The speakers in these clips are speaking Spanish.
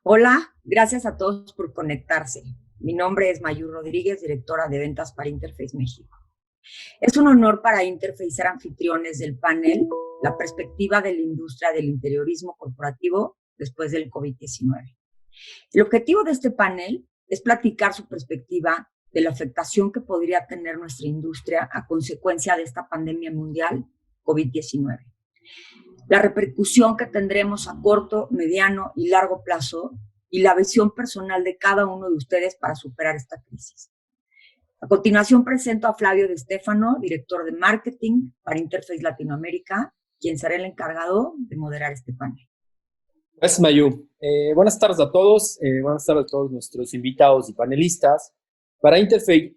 Hola, gracias a todos por conectarse. Mi nombre es Mayur Rodríguez, directora de ventas para Interface México. Es un honor para Interface ser anfitriones del panel La perspectiva de la industria del interiorismo corporativo después del COVID-19. El objetivo de este panel es platicar su perspectiva de la afectación que podría tener nuestra industria a consecuencia de esta pandemia mundial COVID-19. La repercusión que tendremos a corto, mediano y largo plazo y la visión personal de cada uno de ustedes para superar esta crisis. A continuación presento a Flavio De Stefano, director de marketing para Interface Latinoamérica, quien será el encargado de moderar este panel. Gracias, Mayu. Buenas tardes a todos. Buenas tardes a todos nuestros invitados y panelistas. Para Interface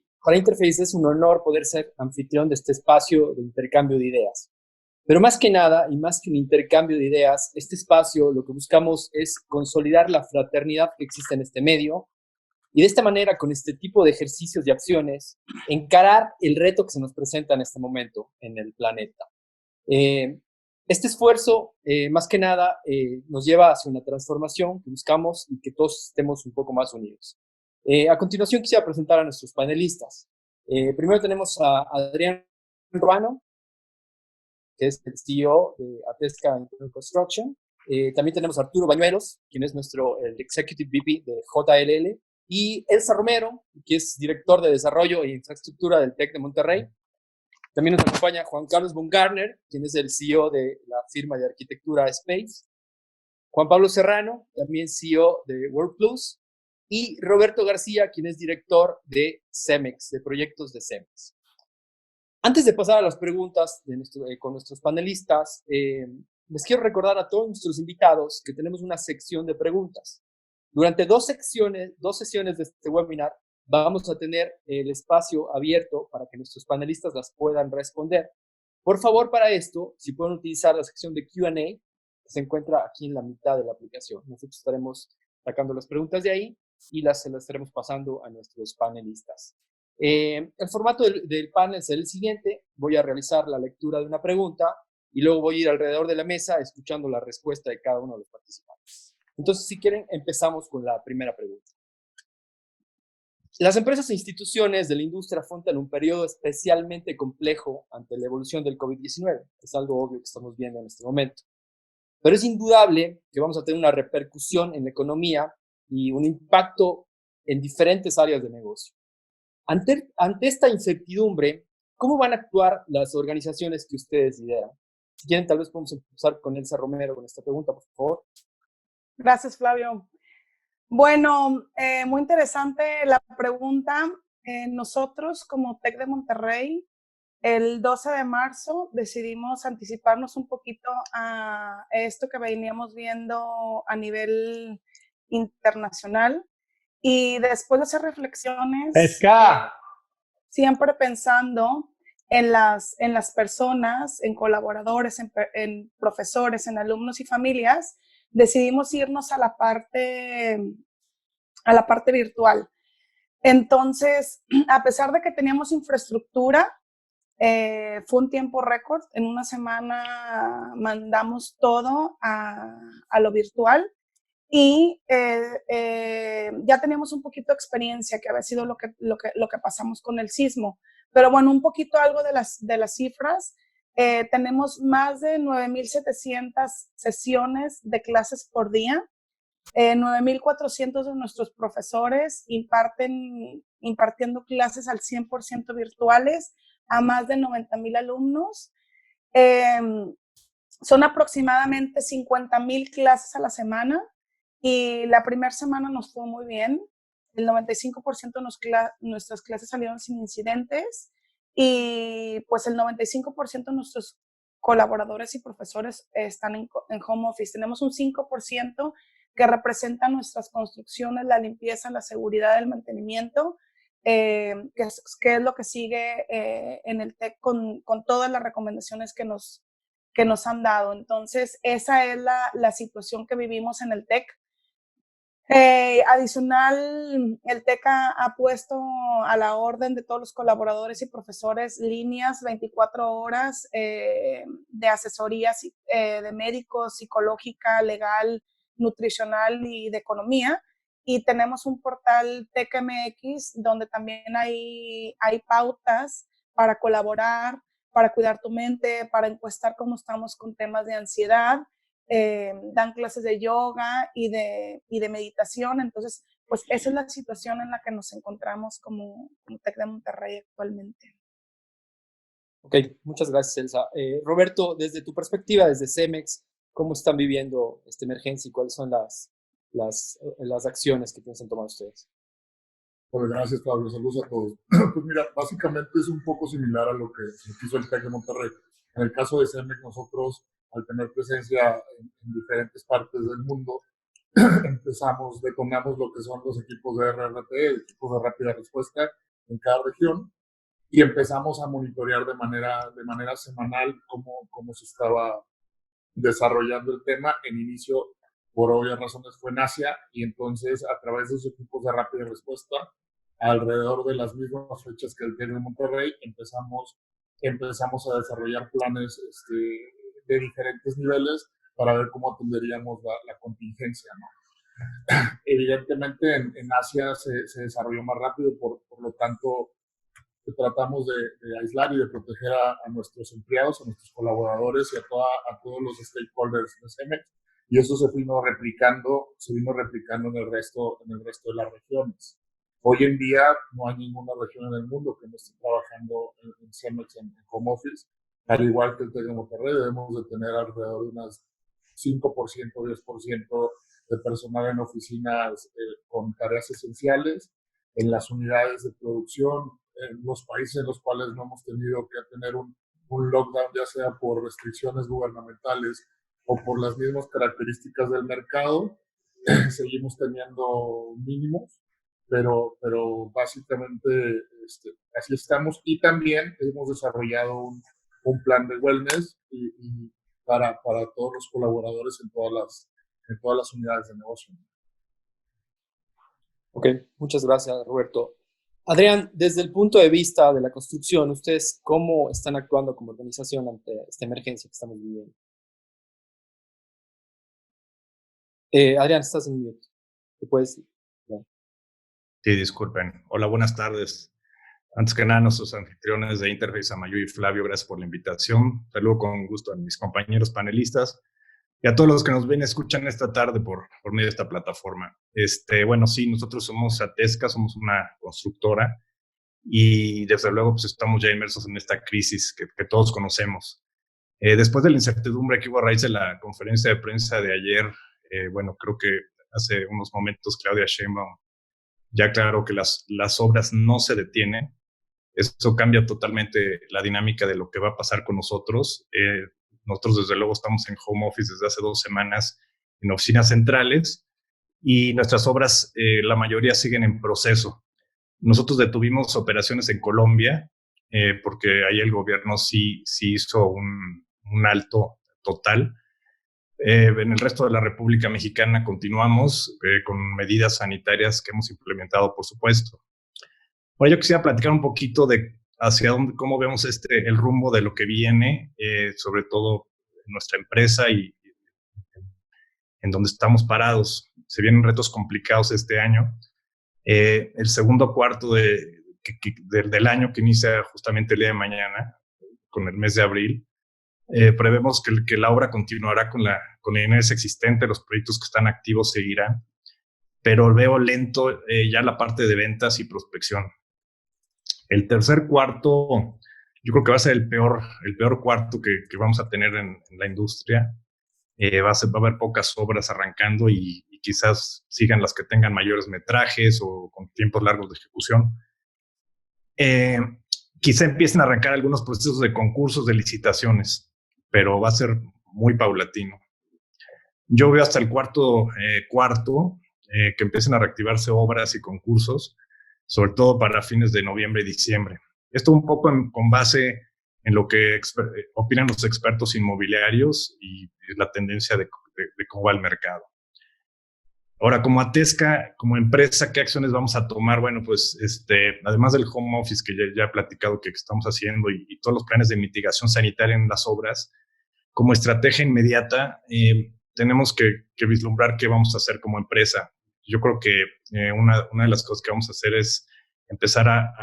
es un honor poder ser anfitrión de este espacio de intercambio de ideas. Pero más que nada, y más que un intercambio de ideas, este espacio lo que buscamos es consolidar la fraternidad que existe en este medio y de esta manera, con este tipo de ejercicios y acciones, encarar el reto que se nos presenta en este momento en el planeta. Este esfuerzo, más que nada, nos lleva hacia una transformación que buscamos y que todos estemos un poco más unidos. A continuación quisiera presentar a nuestros panelistas. Primero tenemos a Adrián Ruano, que es el CEO de Atesca Internal Construction. También tenemos a Arturo Bañuelos, quien es el Executive VP de JLL, y Elsa Romero, que es director de Desarrollo e Infraestructura del TEC de Monterrey. También nos acompaña Juan Carlos Baumgartner, quien es el CEO de la firma de arquitectura Space. Juan Pablo Serrano, también CEO de WorkPlus. Y Roberto García, quien es director de CEMEX, de proyectos de CEMEX. Antes de pasar a las preguntas con nuestros panelistas, les quiero recordar a todos nuestros invitados que tenemos una sección de preguntas. Durante dos sesiones de este webinar, vamos a tener el espacio abierto para que nuestros panelistas las puedan responder. Por favor, para esto, si pueden utilizar la sección de Q&A, que se encuentra aquí en la mitad de la aplicación. Nosotros estaremos sacando las preguntas de ahí y se las estaremos pasando a nuestros panelistas. El formato del panel será el siguiente. Voy a realizar la lectura de una pregunta y luego voy a ir alrededor de la mesa escuchando la respuesta de cada uno de los participantes. Entonces, si quieren, empezamos con la primera pregunta. Las empresas e instituciones de la industria afrontan un periodo especialmente complejo ante la evolución del COVID-19. Es algo obvio que estamos viendo en este momento. Pero es indudable que vamos a tener una repercusión en la economía y un impacto en diferentes áreas de negocio. Ante esta incertidumbre, ¿cómo van a actuar las organizaciones que ustedes lideran? Si quieren, tal vez podemos empezar con Elsa Romero con esta pregunta, por favor. Gracias, Flavio. Bueno, muy interesante la pregunta. Nosotros, como TEC de Monterrey, el 12 de marzo decidimos anticiparnos un poquito a esto que veníamos viendo a nivel internacional. Y después de hacer reflexiones, siempre pensando en las personas, en colaboradores, en profesores, en alumnos y familias, decidimos irnos a la parte virtual. Entonces, a pesar de que teníamos infraestructura, fue un tiempo récord. En una semana mandamos todo a lo virtual y ya teníamos un poquito de experiencia, que había sido lo que pasamos con el sismo. Pero bueno, un poquito algo de las cifras. Tenemos más de 9,700 sesiones de clases por día. 9,400 de nuestros profesores impartiendo clases al 100% virtuales a más de 90,000 alumnos. Son aproximadamente 50,000 clases a la semana y la primera semana nos fue muy bien. El 95% de nuestras clases salieron sin incidentes y pues el 95% de nuestros colaboradores y profesores están en home office. Tenemos un 5% que representa nuestras construcciones, la limpieza, la seguridad, el mantenimiento, que es lo que sigue en el TEC con todas las recomendaciones que nos han dado. Entonces, esa es la situación que vivimos en el TEC. Adicional, el TEC ha puesto a la orden de todos los colaboradores y profesores líneas 24 horas de asesorías de médicos, psicológica, legal, nutricional y de economía. Y tenemos un portal TechMX donde también hay pautas para colaborar, para cuidar tu mente, para encuestar cómo estamos con temas de ansiedad. Dan clases de yoga y de meditación. Entonces, pues esa es la situación en la que nos encontramos como TEC de Monterrey actualmente. Ok, muchas gracias, Elsa. Roberto, desde tu perspectiva, desde CEMEX, ¿cómo están viviendo esta emergencia y cuáles son las acciones que piensan tomar ustedes? Pues gracias, Pablo. Saludos a todos. Pues mira, básicamente es un poco similar a lo que hizo el TEC de Monterrey. En el caso de CEMEX, nosotros, al tener presencia en diferentes partes del mundo, detonamos lo que son los equipos de RRT, equipos de rápida respuesta en cada región, y empezamos a monitorear de manera semanal cómo se estaba desarrollando el tema. En inicio, por obvias razones, fue en Asia, y entonces a través de esos equipos de rápida respuesta, alrededor de las mismas fechas que el TEC de Monterrey, empezamos a desarrollar planes de diferentes niveles para ver cómo atenderíamos la contingencia, ¿no? Evidentemente en Asia se desarrolló más rápido, por lo tanto tratamos de aislar y de proteger a nuestros empleados, a nuestros colaboradores y a todos los stakeholders de CEMEX, y eso se vino replicando en el resto de las regiones. Hoy en día no hay ninguna región en el mundo que no esté trabajando en CEMEX en home office. Al igual que el TEC de Monterrey, debemos de tener alrededor de unas 5%, 10% de personal en oficinas con tareas esenciales, en las unidades de producción, en los países en los cuales no hemos tenido que tener un lockdown, ya sea por restricciones gubernamentales o por las mismas características del mercado, seguimos teniendo mínimos, pero básicamente así estamos. Y también hemos desarrollado un plan de wellness y para todos los colaboradores en todas las unidades de negocio. Ok, muchas gracias, Roberto. Adrián, desde el punto de vista de la construcción, ¿ustedes cómo están actuando como organización ante esta emergencia que estamos viviendo? Adrián, estás en mute. ¿Te puedes decir? Sí, disculpen. Hola, buenas tardes. Antes que nada, nuestros anfitriones de Interface, Amayu y Flavio, gracias por la invitación. Saludo con gusto a mis compañeros panelistas y a todos los que nos ven y escuchan esta tarde por medio de esta plataforma. Bueno, sí, nosotros somos Atesca, somos una constructora y desde luego pues estamos ya inmersos en esta crisis que todos conocemos. Después de la incertidumbre que hubo a raíz de la conferencia de prensa de ayer, bueno, creo que hace unos momentos Claudia Sheinbaum ya aclaró que las obras no se detienen. Eso cambia totalmente la dinámica de lo que va a pasar con nosotros. Nosotros, desde luego, estamos en home office desde hace 2 semanas en oficinas centrales y nuestras obras, la mayoría siguen en proceso. Nosotros detuvimos operaciones en Colombia porque ahí el gobierno sí hizo un alto total. En el resto de la República Mexicana continuamos con medidas sanitarias que hemos implementado, por supuesto. Bueno, yo quisiera platicar un poquito de hacia dónde, cómo vemos el rumbo de lo que viene, sobre todo en nuestra empresa y en donde estamos parados. Se vienen retos complicados este año. El segundo cuarto del año, que inicia justamente el día de mañana, con el mes de abril, prevemos que la obra continuará con la inercia existente, los proyectos que están activos seguirán, pero veo lento ya la parte de ventas y prospección. El tercer cuarto, yo creo que va a ser el peor cuarto que vamos a tener en la industria. Va a haber pocas obras arrancando y quizás sigan las que tengan mayores metrajes o con tiempos largos de ejecución. Quizá empiecen a arrancar algunos procesos de concursos, de licitaciones, pero va a ser muy paulatino. Yo veo hasta el cuarto que empiecen a reactivarse obras y concursos, sobre todo para fines de noviembre y diciembre. Esto un poco con base en lo que opinan los expertos inmobiliarios y la tendencia de cómo va el mercado. Ahora, como Atesca, como empresa, ¿qué acciones vamos a tomar? Bueno, pues además del home office que ya he platicado que estamos haciendo y todos los planes de mitigación sanitaria en las obras, como estrategia inmediata, tenemos que vislumbrar qué vamos a hacer como empresa. Yo creo que una de las cosas que vamos a hacer es empezar a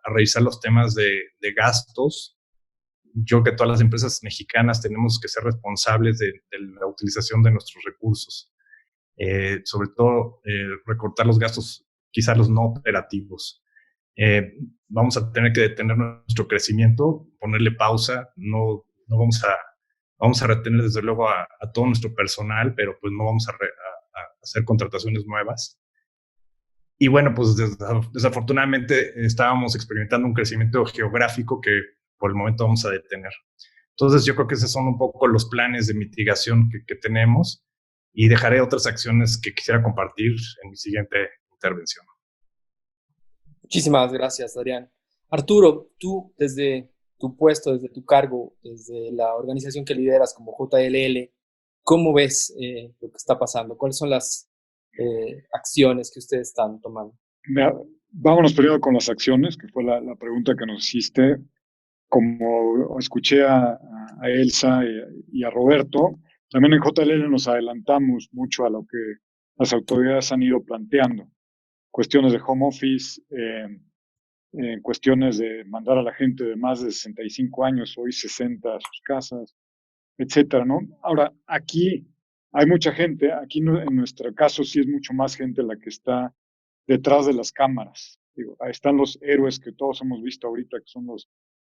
revisar los temas de gastos. Yo creo que todas las empresas mexicanas tenemos que ser responsables de la utilización de nuestros recursos. Sobre todo, recortar los gastos, quizás los no operativos. Vamos a tener que detener nuestro crecimiento, ponerle pausa, no vamos a retener desde luego a todo nuestro personal, pero pues no vamos a hacer contrataciones nuevas. Y bueno, pues desafortunadamente estábamos experimentando un crecimiento geográfico que por el momento vamos a detener. Entonces yo creo que esos son un poco los planes de mitigación que tenemos, y dejaré otras acciones que quisiera compartir en mi siguiente intervención. Muchísimas gracias, Adrián. Arturo, tú desde tu puesto, desde tu cargo, desde la organización que lideras como JLL, ¿cómo ves lo que está pasando? ¿Cuáles son las acciones que ustedes están tomando? Vámonos primero con las acciones, que fue la pregunta que nos hiciste. Como escuché a Elsa y a Roberto, también en JLL nos adelantamos mucho a lo que las autoridades han ido planteando. Cuestiones de home office, cuestiones de mandar a la gente de más de 65 años, hoy 60, a sus casas, etcétera, ¿no? Ahora, aquí hay mucha gente, aquí en nuestro caso sí es mucho más gente la que está detrás de las cámaras. Digo, ahí están los héroes que todos hemos visto ahorita, que son los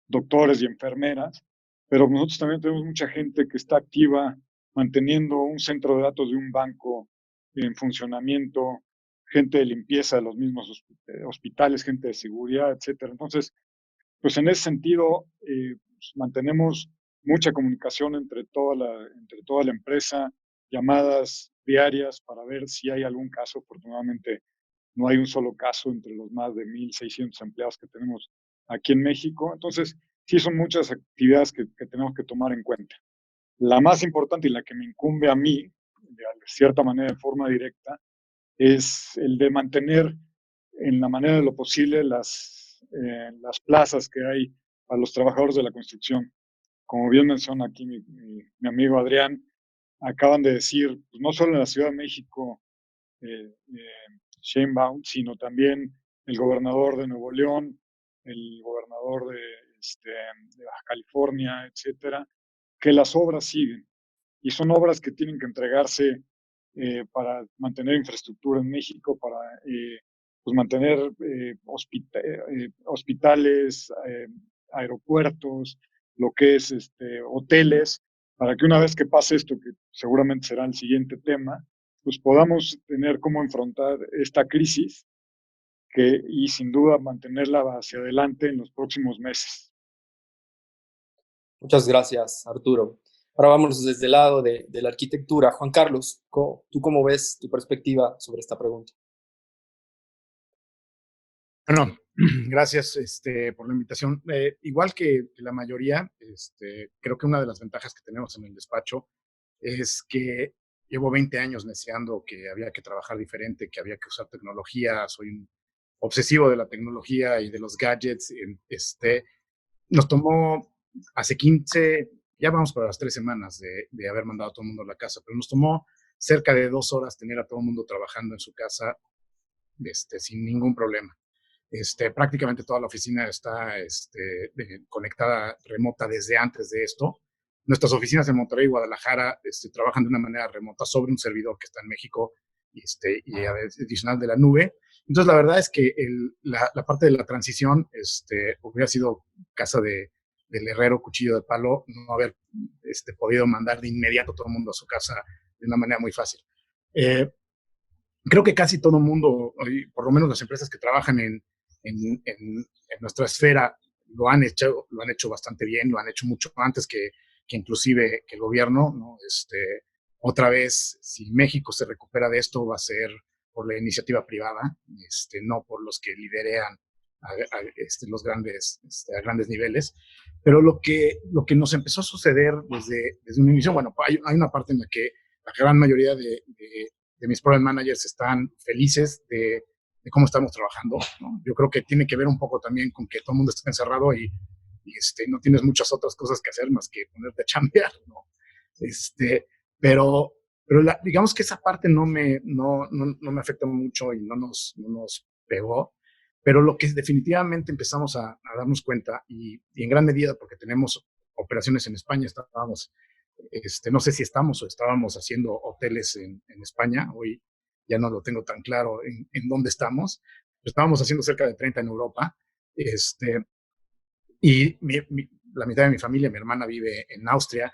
doctores y enfermeras, pero nosotros también tenemos mucha gente que está activa manteniendo un centro de datos de un banco en funcionamiento, gente de limpieza de los mismos hospitales, gente de seguridad, etcétera. Entonces, pues en ese sentido, pues mantenemos mucha comunicación entre toda la empresa, llamadas diarias para ver si hay algún caso. Afortunadamente, no hay un solo caso entre los más de 1,600 empleados que tenemos aquí en México. Entonces, sí son muchas actividades que tenemos que tomar en cuenta. La más importante y la que me incumbe a mí, de cierta manera, de forma directa, es el de mantener en la manera de lo posible las plazas que hay para los trabajadores de la construcción. Como bien menciona aquí mi amigo Adrián, acaban de decir, pues no solo en la Ciudad de México, Sheinbaum, sino también el gobernador de Nuevo León, el gobernador de Baja California, etcétera, que las obras siguen. Y son obras que tienen que entregarse para mantener infraestructura en México, para pues mantener hospitales, aeropuertos, lo que es hoteles, para que una vez que pase esto, que seguramente será el siguiente tema, pues podamos tener cómo enfrentar esta crisis y sin duda mantenerla hacia adelante en los próximos meses. Muchas gracias, Arturo. Ahora vámonos desde el lado de la arquitectura. Juan Carlos, ¿tú cómo ves tu perspectiva sobre esta pregunta? Bueno, gracias por la invitación. Igual que la mayoría, creo que una de las ventajas que tenemos en el despacho es que llevo 20 años deseando que había que trabajar diferente, que había que usar tecnología. Soy un obsesivo de la tecnología y de los gadgets. Nos tomó hace 15, ya vamos para las 3 semanas de haber mandado a todo el mundo a la casa, pero nos tomó cerca de 2 horas tener a todo el mundo trabajando en su casa sin ningún problema. Prácticamente toda la oficina está conectada remota desde antes de esto. Nuestras oficinas en Monterrey y Guadalajara trabajan de una manera remota sobre un servidor que está en México y adicional de la nube. Entonces, la verdad es que la parte de la transición hubiera sido casa del herrero, cuchillo de palo, no haber podido mandar de inmediato todo el mundo a su casa de una manera muy fácil. Creo que casi todo el mundo, por lo menos las empresas que trabajan en nuestra esfera, lo han hecho bastante bien, lo han hecho mucho antes que inclusive que el gobierno, ¿no? Otra vez, si México se recupera de esto, va a ser por la iniciativa privada, no por los que liderean los grandes, a grandes niveles. Pero lo que nos empezó a suceder desde un inicio, bueno, hay una parte en la que la gran mayoría de mis product managers están felices de cómo estamos trabajando, ¿no? Yo creo que tiene que ver un poco también con que todo el mundo está encerrado y no tienes muchas otras cosas que hacer más que ponerte a chambear, ¿no? Pero pero digamos que esa parte no me afecta mucho y no nos pegó, pero lo que definitivamente empezamos a darnos cuenta, y en gran medida porque tenemos operaciones en España, no sé si estamos o estábamos haciendo hoteles en España, hoy ya no lo tengo tan claro en dónde estamos, estábamos haciendo cerca de 30 en Europa, y la mitad de mi familia, mi hermana vive en Austria,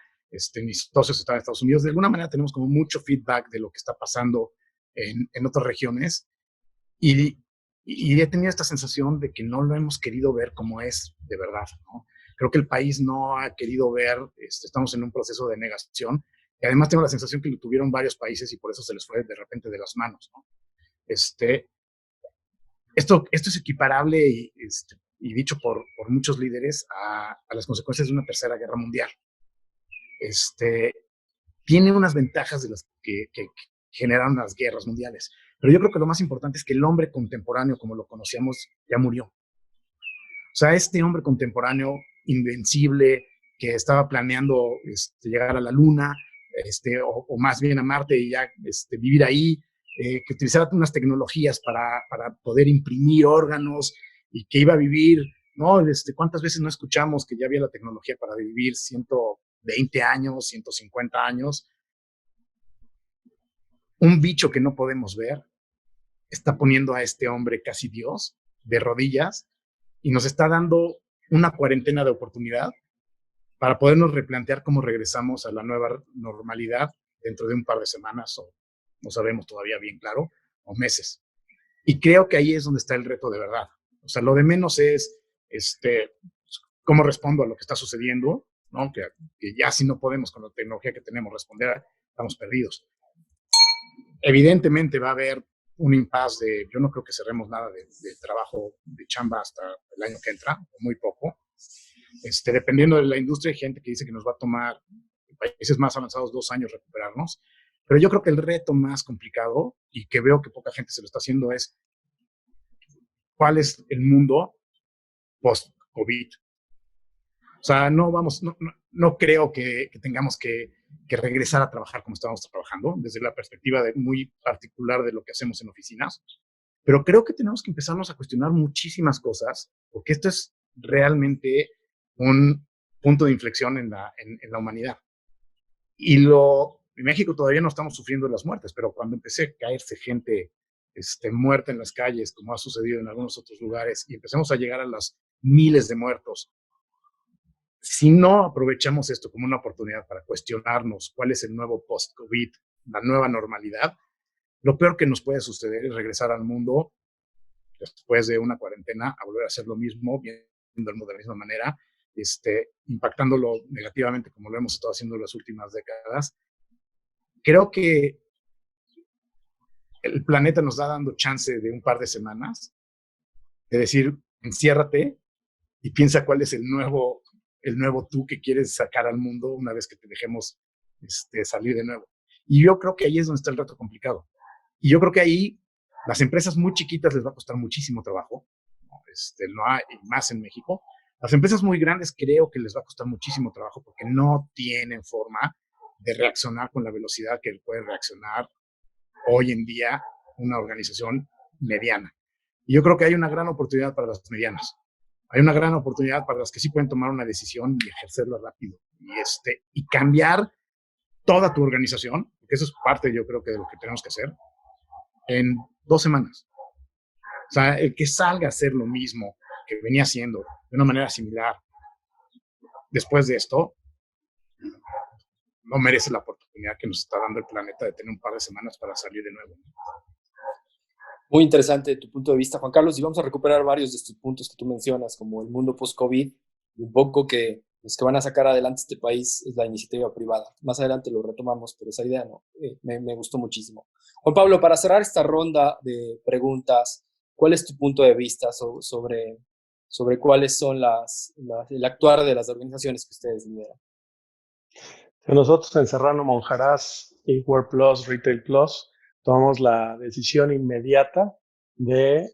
mis socios están en Estados Unidos. De alguna manera tenemos como mucho feedback de lo que está pasando en otras regiones y he tenido esta sensación de que no lo hemos querido ver como es de verdad, ¿no? Creo que el país no ha querido ver, estamos en un proceso de negación y además tengo la sensación que lo tuvieron varios países y por eso se les fue de repente de las manos, ¿no? Esto es equiparable y dicho por muchos líderes a las consecuencias de una tercera guerra mundial. Tiene unas ventajas de las que generaron las guerras mundiales, pero yo creo que lo más importante es que el hombre contemporáneo, como lo conocíamos, ya murió. O sea, este hombre contemporáneo invencible que estaba planeando llegar a la Luna, o más bien a Marte y ya vivir ahí, que utilizara unas tecnologías para poder imprimir órganos y que iba a vivir, ¿no? ¿Cuántas veces no escuchamos que ya había la tecnología para vivir 120 años, 150 años? Un bicho que no podemos ver está poniendo a este hombre casi Dios de rodillas y nos está dando una cuarentena de oportunidad para podernos replantear cómo regresamos a la nueva normalidad dentro de un par de semanas o no sabemos todavía bien claro, o meses. Y creo que ahí es donde está el reto de verdad. O sea, lo de menos es cómo respondo a lo que está sucediendo, ¿no? Que ya si no podemos con la tecnología que tenemos responder, estamos perdidos. Evidentemente va a haber un impasse yo no creo que cerremos nada de trabajo, de chamba hasta el año que entra, muy poco. Dependiendo de la industria, hay gente que dice que nos va a tomar, en países más avanzados, 2 años recuperarnos. Pero yo creo que el reto más complicado, y que veo que poca gente se lo está haciendo, es cuál es el mundo post-COVID. O sea, no creo que tengamos que regresar a trabajar como estábamos trabajando, desde la perspectiva muy particular de lo que hacemos en oficinas. Pero creo que tenemos que empezarnos a cuestionar muchísimas cosas, porque esto es realmente un punto de inflexión en la humanidad. En México todavía no estamos sufriendo las muertes, pero cuando empecé a caerse gente muerta en las calles, como ha sucedido en algunos otros lugares, y empecemos a llegar a las miles de muertos, si no aprovechamos esto como una oportunidad para cuestionarnos cuál es el nuevo post-COVID, la nueva normalidad, lo peor que nos puede suceder es regresar al mundo después de una cuarentena a volver a hacer lo mismo, viendo el mundo de la misma manera, impactándolo negativamente como lo hemos estado haciendo en las últimas décadas. Creo que el planeta nos está dando chance de un par de semanas de decir, enciérrate y piensa cuál es el nuevo tú que quieres sacar al mundo una vez que te dejemos salir de nuevo. Y yo creo que ahí es donde está el reto complicado. Y yo creo que ahí las empresas muy chiquitas les va a costar muchísimo trabajo, no hay más en México. Las empresas muy grandes creo que les va a costar muchísimo trabajo porque no tienen forma de reaccionar con la velocidad que puede reaccionar hoy en día una organización mediana. Y yo creo que hay una gran oportunidad para las medianas. Hay una gran oportunidad para las que sí pueden tomar una decisión y ejercerla rápido. Y cambiar toda tu organización, porque eso es parte, yo creo que de lo que tenemos que hacer, en 2 semanas. O sea, el que salga a hacer lo mismo que venía haciendo de una manera similar después de esto, no merece la oportunidad que nos está dando el planeta de tener un par de semanas para salir de nuevo. Muy interesante tu punto de vista, Juan Carlos, y vamos a recuperar varios de estos puntos que tú mencionas, como el mundo post-COVID, un poco que los que van a sacar adelante este país es la iniciativa privada. Más adelante lo retomamos, pero esa idea no, me gustó muchísimo. Juan Pablo, para cerrar esta ronda de preguntas, ¿cuál es tu punto de vista sobre cuáles son el actuar de las organizaciones que ustedes lideran? Nosotros en Serrano Monjarás y Work Plus, Retail Plus, tomamos la decisión inmediata de,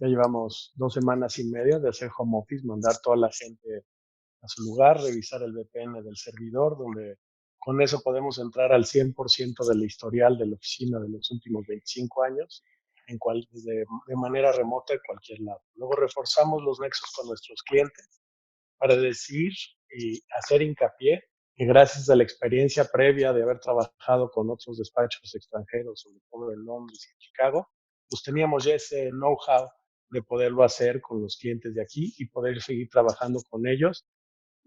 ya llevamos 2 semanas y media de hacer home office, mandar toda la gente a su lugar, revisar el VPN del servidor donde Con eso podemos entrar al 100% del historial de la oficina de los últimos 25 años de manera remota en cualquier lado. Luego reforzamos los nexos con nuestros clientes para decir y hacer hincapié que gracias a la experiencia previa de haber trabajado con otros despachos extranjeros, sobre todo en Londres y en Chicago, pues teníamos ya ese know-how de poderlo hacer con los clientes de aquí y poder seguir trabajando con ellos,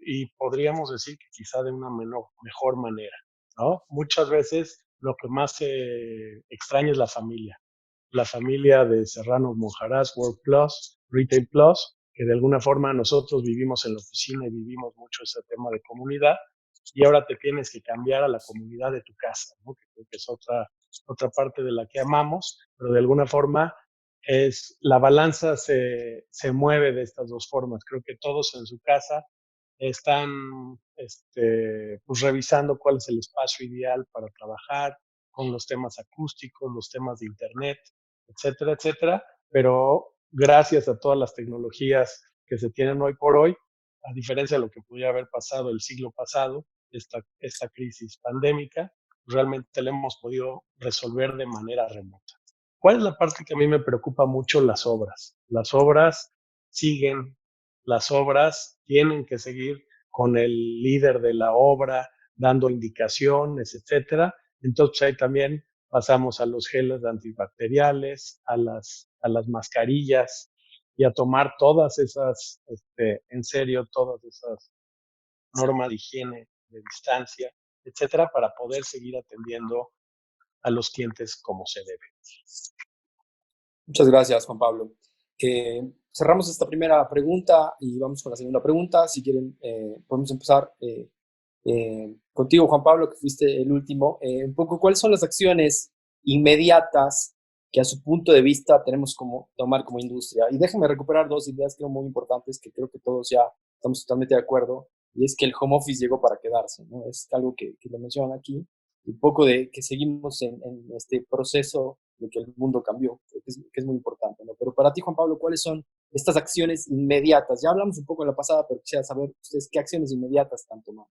y podríamos decir que quizá de una mejor manera, ¿no? Muchas veces lo que más se extraña es la familia de Serrano Monjarás, Work Plus, Retail Plus, que de alguna forma nosotros vivimos en la oficina y vivimos mucho ese tema de comunidad, y ahora te tienes que cambiar a la comunidad de tu casa, ¿no? Que creo que es otra parte de la que amamos, pero de alguna forma la balanza se mueve de estas dos formas. Creo que todos en su casa están pues revisando cuál es el espacio ideal para trabajar, con los temas acústicos, los temas de internet, etcétera, etcétera. Pero gracias a todas las tecnologías que se tienen hoy por hoy, a diferencia de lo que pudiera haber pasado el siglo pasado, esta crisis pandémica, realmente la hemos podido resolver de manera remota. ¿Cuál es la parte que a mí me preocupa mucho? Las obras. Las obras siguen, las obras tienen que seguir con el líder de la obra dando indicaciones, etcétera. Entonces ahí también pasamos a los geles antibacteriales, a las mascarillas y a tomar todas esas, en serio, todas esas normas de higiene, de distancia, etcétera, para poder seguir atendiendo a los clientes como se debe. Muchas gracias, Juan Pablo. Cerramos esta primera pregunta y vamos con la segunda pregunta. Si quieren, podemos empezar contigo, Juan Pablo, que fuiste el último. Un poco, ¿cuáles son las acciones inmediatas que a su punto de vista tenemos como tomar como industria? Y déjenme recuperar dos ideas que son muy importantes, que creo que todos ya estamos totalmente de acuerdo, y es que el home office llegó para quedarse, ¿no? Es algo que lo mencionan aquí, un poco de que seguimos en este proceso de que el mundo cambió, creo que es muy importante, ¿no? Pero para ti, Juan Pablo, ¿cuáles son estas acciones inmediatas? Ya hablamos un poco en la pasada, pero quisiera saber ustedes qué acciones inmediatas están tomando.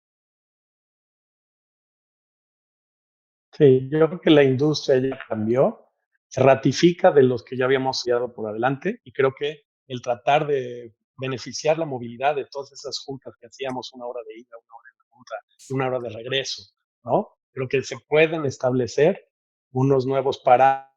Sí, yo creo que la industria ya cambió, se ratifica de los que ya habíamos estudiado por adelante, y creo que el tratar de beneficiar la movilidad de todas esas juntas que hacíamos, una hora de ida, una hora en la junta y una hora de regreso, ¿no? Creo que se pueden establecer unos nuevos parámetros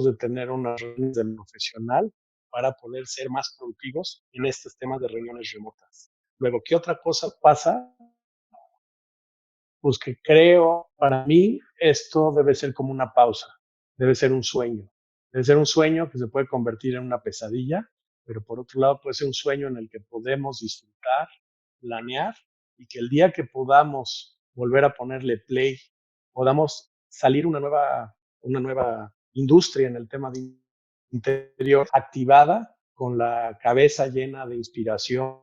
de tener una reunión de profesional para poder ser más productivos en estos temas de reuniones remotas. Luego, ¿qué otra cosa pasa? Pues que creo, para mí, esto debe ser como una pausa, debe ser un sueño. Debe ser un sueño que se puede convertir en una pesadilla, pero por otro lado puede ser un sueño en el que podemos disfrutar, planear, y que el día que podamos volver a ponerle play, podamos salir una nueva industria en el tema de interior, activada, con la cabeza llena de inspiración,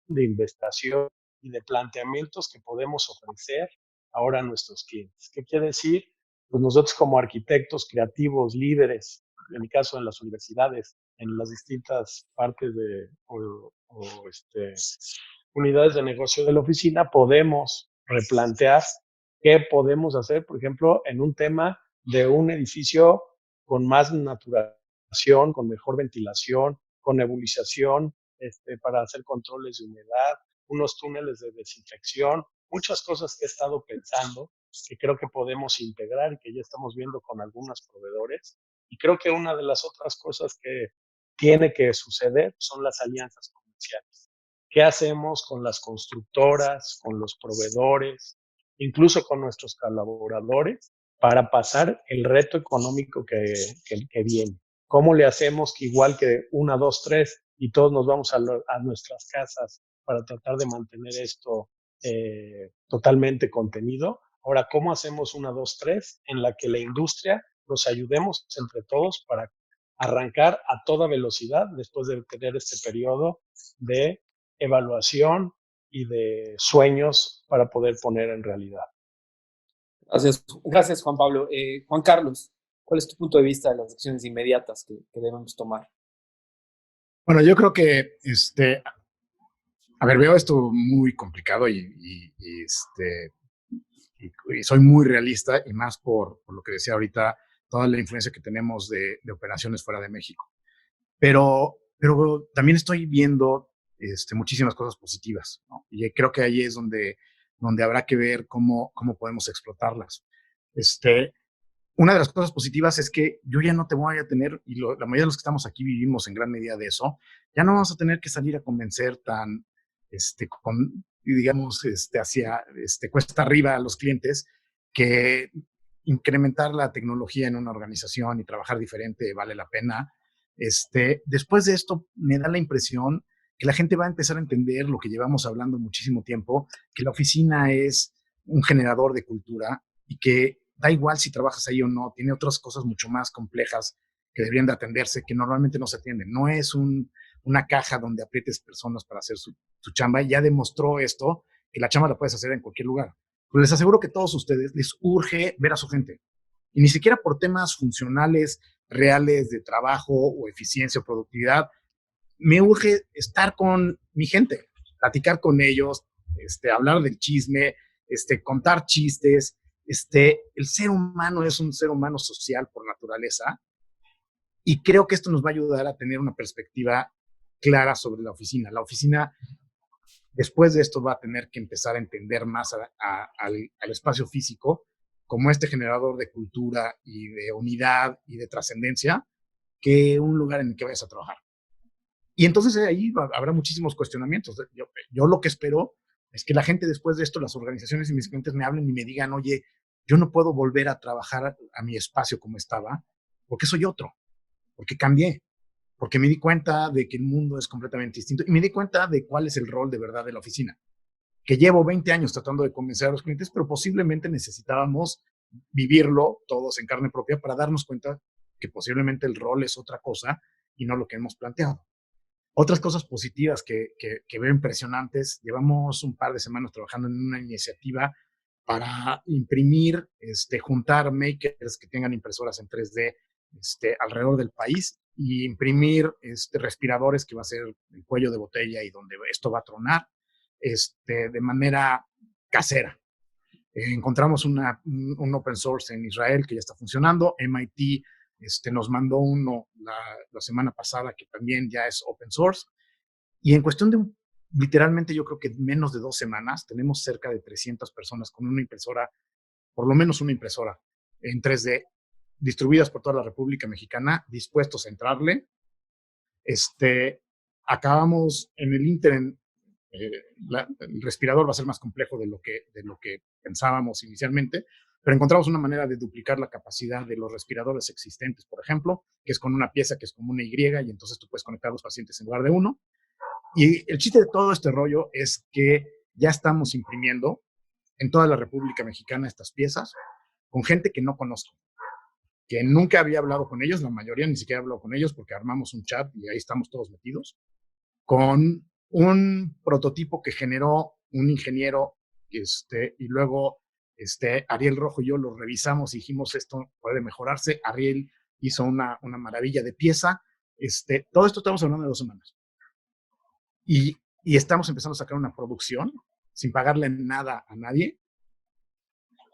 de investigación y de planteamientos que podemos ofrecer ahora a nuestros clientes. ¿Qué quiere decir? Pues nosotros como arquitectos creativos, líderes, en mi caso en las universidades, en las distintas partes de unidades de negocio de la oficina, podemos replantear qué podemos hacer, por ejemplo, en un tema de un edificio con más naturación, con mejor ventilación, con nebulización, para hacer controles de humedad, unos túneles de desinfección, muchas cosas que he estado pensando que creo que podemos integrar y que ya estamos viendo con algunos proveedores. Y creo que una de las otras cosas que tiene que suceder son las alianzas comerciales. ¿Qué hacemos con las constructoras, con los proveedores, incluso con nuestros colaboradores para pasar el reto económico que viene? ¿Cómo le hacemos que igual que 1, 2, 3 y todos nos vamos a nuestras casas para tratar de mantener esto totalmente contenido? Ahora, ¿cómo hacemos 1, 2, 3 en la que la industria nos ayudemos entre todos para arrancar a toda velocidad después de tener este periodo de evaluación y de sueños para poder poner en realidad? Gracias, Juan Pablo. Juan Carlos, ¿cuál es tu punto de vista de las acciones inmediatas que debemos tomar? Bueno, yo creo que A ver, veo esto muy complicado y soy muy realista y más por lo que decía ahorita, toda la influencia que tenemos de operaciones fuera de México. Pero también estoy viendo muchísimas cosas positivas, ¿no? Y creo que ahí es donde habrá que ver cómo podemos explotarlas. Una de las cosas positivas es que yo ya no te voy a tener, y la mayoría de los que estamos aquí vivimos en gran medida de eso, ya no vamos a tener que salir a convencer digamos, hacia cuesta arriba a los clientes que incrementar la tecnología en una organización y trabajar diferente vale la pena. Después de esto, me da la impresión que la gente va a empezar a entender lo que llevamos hablando muchísimo tiempo, que la oficina es un generador de cultura y que da igual si trabajas ahí o no, tiene otras cosas mucho más complejas que deberían de atenderse, que normalmente no se atienden. No es una caja donde aprietes personas para hacer su chamba. Ya demostró esto, que la chamba la puedes hacer en cualquier lugar. Pero les aseguro que a todos ustedes les urge ver a su gente. Y ni siquiera por temas funcionales, reales de trabajo o eficiencia o productividad, me urge estar con mi gente, platicar con ellos, hablar del chisme, contar chistes. El ser humano es un ser humano social por naturaleza y creo que esto nos va a ayudar a tener una perspectiva clara sobre la oficina. La oficina, después de esto, va a tener que empezar a entender más al espacio físico como este generador de cultura y de unidad y de trascendencia que un lugar en el que vayas a trabajar. Y entonces ahí habrá muchísimos cuestionamientos. Yo lo que espero es que la gente después de esto, las organizaciones y mis clientes me hablen y me digan, oye, yo no puedo volver a trabajar a mi espacio como estaba, porque soy otro, porque cambié, porque me di cuenta de que el mundo es completamente distinto y me di cuenta de cuál es el rol de verdad de la oficina, que llevo 20 años tratando de convencer a los clientes, pero posiblemente necesitábamos vivirlo todos en carne propia para darnos cuenta que posiblemente el rol es otra cosa y no lo que hemos planteado. Otras cosas positivas que veo impresionantes, llevamos un par de semanas trabajando en una iniciativa para imprimir, juntar makers que tengan impresoras en 3D alrededor del país y imprimir respiradores que va a ser el cuello de botella y donde esto va a tronar de manera casera. Encontramos un open source en Israel que ya está funcionando. MIT nos mandó uno la semana pasada que también ya es open source. Y en cuestión de literalmente yo creo que menos de 2 semanas tenemos cerca de 300 personas con una impresora, por lo menos una impresora en 3D, distribuidas por toda la República Mexicana, dispuestos a entrarle. Acabamos en el ínterin, el respirador va a ser más complejo de lo que pensábamos inicialmente, pero encontramos una manera de duplicar la capacidad de los respiradores existentes, por ejemplo, que es con una pieza que es como una Y, y entonces tú puedes conectar a los pacientes en lugar de uno. Y el chiste de todo este rollo es que ya estamos imprimiendo en toda la República Mexicana estas piezas con gente que no conozco, que nunca había hablado con ellos, la mayoría ni siquiera habló con ellos porque armamos un chat y ahí estamos todos metidos, con un prototipo que generó un ingeniero y luego Ariel Rojo y yo lo revisamos y dijimos esto puede mejorarse. Ariel hizo una maravilla de pieza. Todo esto estamos hablando de 2 semanas. Y estamos empezando a sacar una producción sin pagarle nada a nadie,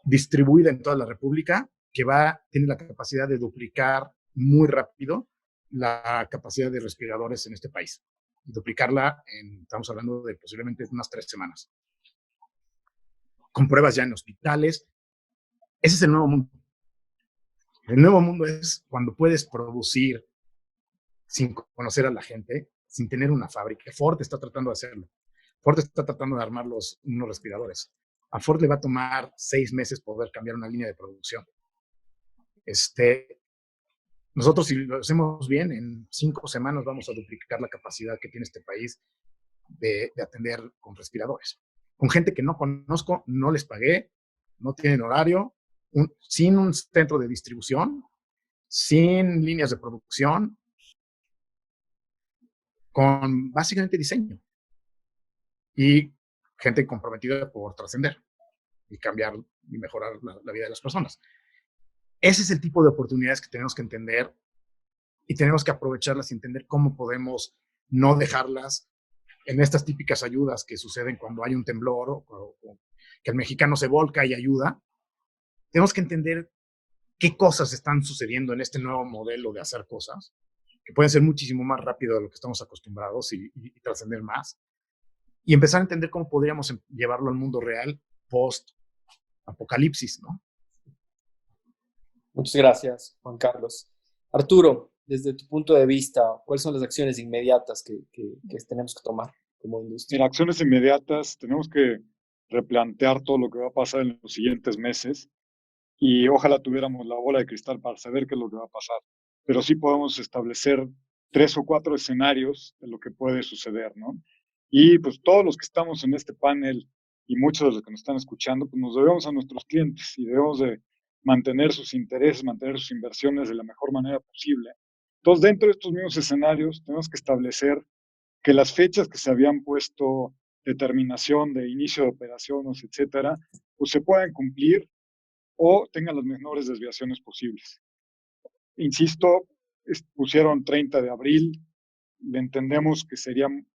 distribuida en toda la República, que tiene la capacidad de duplicar muy rápido la capacidad de respiradores en este país. Duplicarla estamos hablando de posiblemente unas 3 semanas. Con pruebas ya en hospitales. Ese es el nuevo mundo. El nuevo mundo es cuando puedes producir sin conocer a la gente, sin tener una fábrica. Ford está tratando de hacerlo. Ford está tratando de armar unos respiradores. A Ford le va a tomar 6 meses poder cambiar una línea de producción. Nosotros, si lo hacemos bien, en 5 semanas vamos a duplicar la capacidad que tiene este país de atender con respiradores. Con gente que no conozco, no les pagué, no tienen horario, sin un centro de distribución, sin líneas de producción, con básicamente diseño. Y gente comprometida por trascender y cambiar y mejorar la vida de las personas. Ese es el tipo de oportunidades que tenemos que entender y tenemos que aprovecharlas y entender cómo podemos no dejarlas en estas típicas ayudas que suceden cuando hay un temblor o que el mexicano se volca y ayuda, tenemos que entender qué cosas están sucediendo en este nuevo modelo de hacer cosas, que pueden ser muchísimo más rápido de lo que estamos acostumbrados y trascender más, y empezar a entender cómo podríamos llevarlo al mundo real post-apocalipsis, ¿no? Muchas gracias, Juan Carlos. Arturo, desde tu punto de vista, ¿cuáles son las acciones inmediatas que tenemos que tomar como industria? En acciones inmediatas tenemos que replantear todo lo que va a pasar en los siguientes meses y ojalá tuviéramos la bola de cristal para saber qué es lo que va a pasar. Pero sí podemos establecer 3 o 4 escenarios de lo que puede suceder, ¿no? Y pues todos los que estamos en este panel y muchos de los que nos están escuchando, pues nos debemos a nuestros clientes y debemos de mantener sus intereses, mantener sus inversiones de la mejor manera posible. Entonces, dentro de estos mismos escenarios, tenemos que establecer que las fechas que se habían puesto de terminación, de inicio de operaciones, etcétera, pues se puedan cumplir o tengan las menores desviaciones posibles. Insisto, pusieron 30 de abril, le entendemos que serían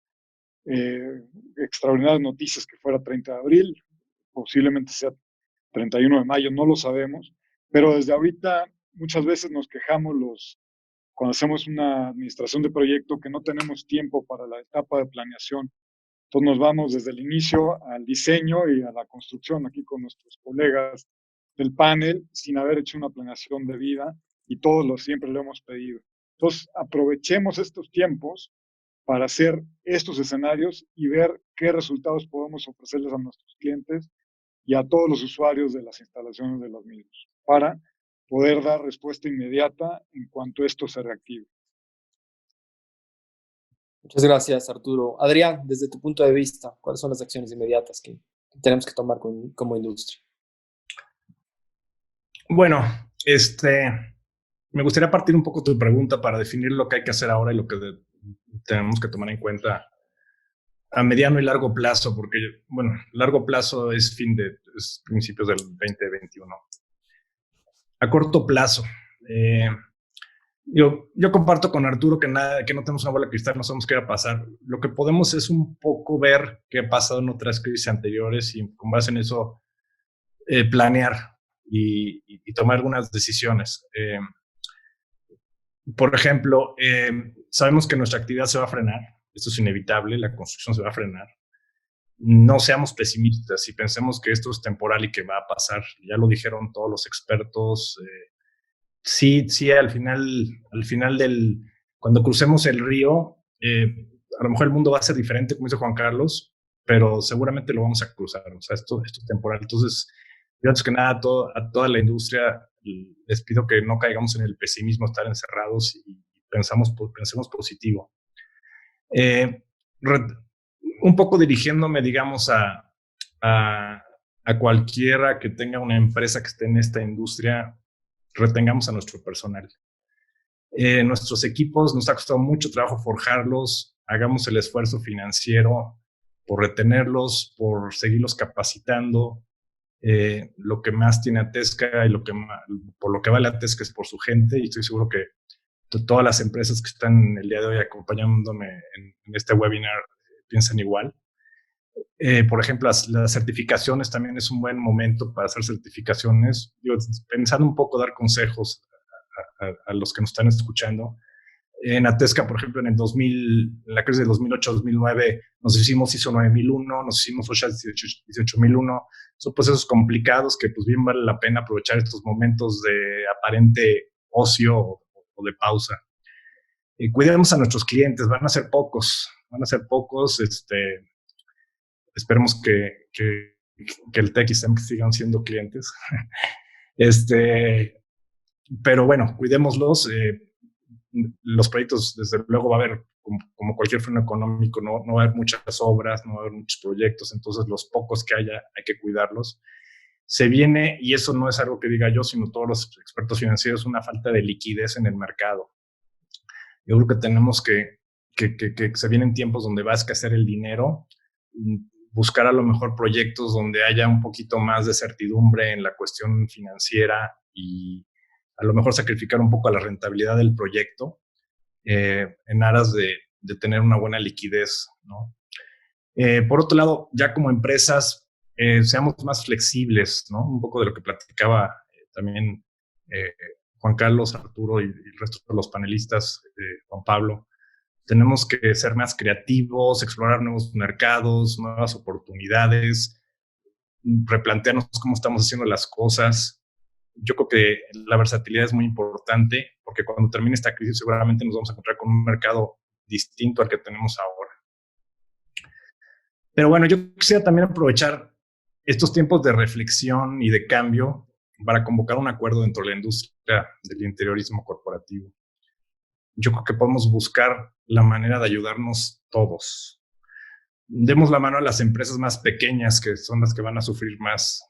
extraordinarias noticias que fuera 30 de abril, posiblemente sea 31 de mayo, no lo sabemos, pero desde ahorita muchas veces nos quejamos cuando hacemos una administración de proyecto que no tenemos tiempo para la etapa de planeación. Entonces nos vamos desde el inicio al diseño y a la construcción aquí con nuestros colegas del panel sin haber hecho una planeación debida y todos siempre lo hemos pedido. Entonces aprovechemos estos tiempos para hacer estos escenarios y ver qué resultados podemos ofrecerles a nuestros clientes y a todos los usuarios de las instalaciones de los mismos, para poder dar respuesta inmediata en cuanto esto se reactive. Muchas gracias, Arturo. Adrián, desde tu punto de vista, ¿cuáles son las acciones inmediatas que tenemos que tomar como industria? Bueno, me gustaría partir un poco tu pregunta para definir lo que hay que hacer ahora y lo que tenemos que tomar en cuenta a mediano y largo plazo, porque, bueno, largo plazo es principios del 2021. A corto plazo, yo comparto con Arturo que no tenemos una bola de cristal, no sabemos qué va a pasar. Lo que podemos es un poco ver qué ha pasado en otras crisis anteriores y con base en eso planear y tomar algunas decisiones. Por ejemplo, sabemos que nuestra actividad se va a frenar, esto es inevitable, la construcción se va a frenar. No seamos pesimistas y pensemos que esto es temporal y que va a pasar. Ya lo dijeron todos los expertos. Sí, al final cuando crucemos el río, a lo mejor el mundo va a ser diferente, como dice Juan Carlos, pero seguramente lo vamos a cruzar. O sea, esto es temporal. Entonces, yo antes que nada a toda la industria les pido que no caigamos en el pesimismo, estar encerrados y pensemos positivo. Un poco dirigiéndome, digamos, a cualquiera que tenga una empresa que esté en esta industria, retengamos a nuestro personal. Nuestros equipos nos ha costado mucho trabajo forjarlos, hagamos el esfuerzo financiero por retenerlos, por seguirlos capacitando. Lo que más tiene Atesca y por lo que vale Atesca es por su gente, y estoy seguro que todas las empresas que están el día de hoy acompañándome en este webinar piensan igual. Por ejemplo, las certificaciones también es un buen momento para hacer certificaciones. Yo, pensando un poco, dar consejos a los que nos están escuchando. En Atesca, por ejemplo, en la crisis de 2008-2009, nos hicimos ISO 9001, nos hicimos OSHA 18001. Son procesos complicados que pues bien vale la pena aprovechar estos momentos de aparente ocio o de pausa. Cuidemos a nuestros clientes, van a ser pocos. Esperemos que el tech y STEM sigan siendo clientes. Pero bueno, cuidémoslos. Los proyectos, desde luego, va a haber, como cualquier freno económico, no va a haber muchas obras, no va a haber muchos proyectos, entonces los pocos que haya hay que cuidarlos. Se viene, y eso no es algo que diga yo, sino todos los expertos financieros, una falta de liquidez en el mercado. Yo creo que tenemos que se vienen tiempos donde va a escasear el dinero, buscar a lo mejor proyectos donde haya un poquito más de certidumbre en la cuestión financiera y a lo mejor sacrificar un poco la rentabilidad del proyecto en aras de tener una buena liquidez, ¿no? Por otro lado, ya como empresas, seamos más flexibles, ¿no? Un poco de lo que platicaba también Juan Carlos, Arturo y el resto de los panelistas, Juan Pablo. Tenemos que ser más creativos, explorar nuevos mercados, nuevas oportunidades, replantearnos cómo estamos haciendo las cosas. Yo creo que la versatilidad es muy importante porque cuando termine esta crisis seguramente nos vamos a encontrar con un mercado distinto al que tenemos ahora. Pero bueno, yo quisiera también aprovechar estos tiempos de reflexión y de cambio para convocar un acuerdo dentro de la industria del interiorismo corporativo. Yo creo que podemos buscar la manera de ayudarnos todos. Demos la mano a las empresas más pequeñas, que son las que van a sufrir más.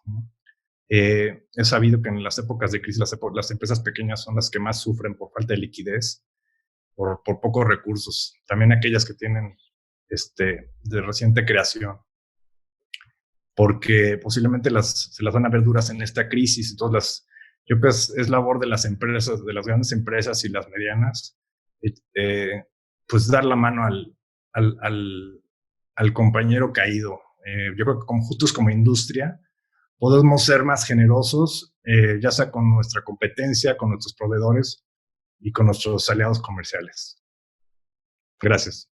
He sabido que en las épocas de crisis las empresas pequeñas son las que más sufren por falta de liquidez, por pocos recursos. También aquellas que tienen de reciente creación, porque posiblemente se las van a ver duras en esta crisis. Entonces, yo creo que es labor de las empresas, de las grandes empresas y las medianas, pues dar la mano al compañero caído. Yo creo que justos como industria podemos ser más generosos, ya sea con nuestra competencia, con nuestros proveedores y con nuestros aliados comerciales. Gracias.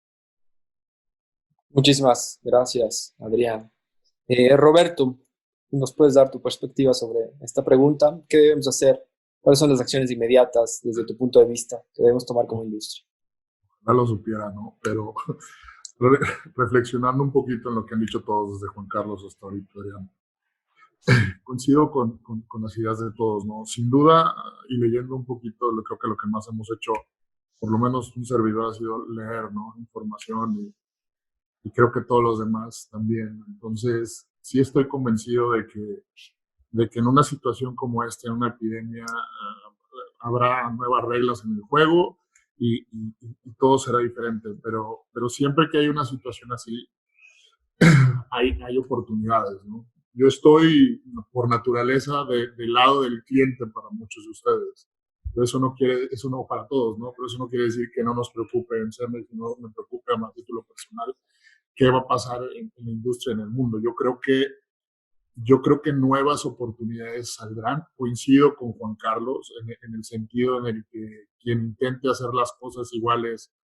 Muchísimas gracias, Adrián. Roberto, ¿nos puedes dar tu perspectiva sobre esta pregunta? ¿Qué debemos hacer? ¿Cuáles son las acciones inmediatas desde tu punto de vista que debemos tomar como industria? No lo supiera, ¿no? Pero reflexionando un poquito en lo que han dicho todos, desde Juan Carlos hasta ahorita, Adrián, coincido con las ideas de todos, ¿no? Sin duda, y leyendo un poquito, creo que lo que más hemos hecho, por lo menos un servidor, ha sido leer, ¿no? Información y creo que todos los demás también. Entonces, sí estoy convencido de que en una situación como esta, en una epidemia, habrá nuevas reglas en el juego y todo será diferente. Pero siempre que hay una situación así, hay oportunidades, ¿no? Yo estoy, por naturaleza, del lado del cliente para muchos de ustedes. Pero eso no para todos, ¿no? Pero eso no quiere decir que no nos preocupe en CEMEX, que no me preocupe a más título personal qué va a pasar en la industria, en el mundo. Yo creo que nuevas oportunidades saldrán. Coincido con Juan Carlos en el sentido en el que quien intente hacer las cosas iguales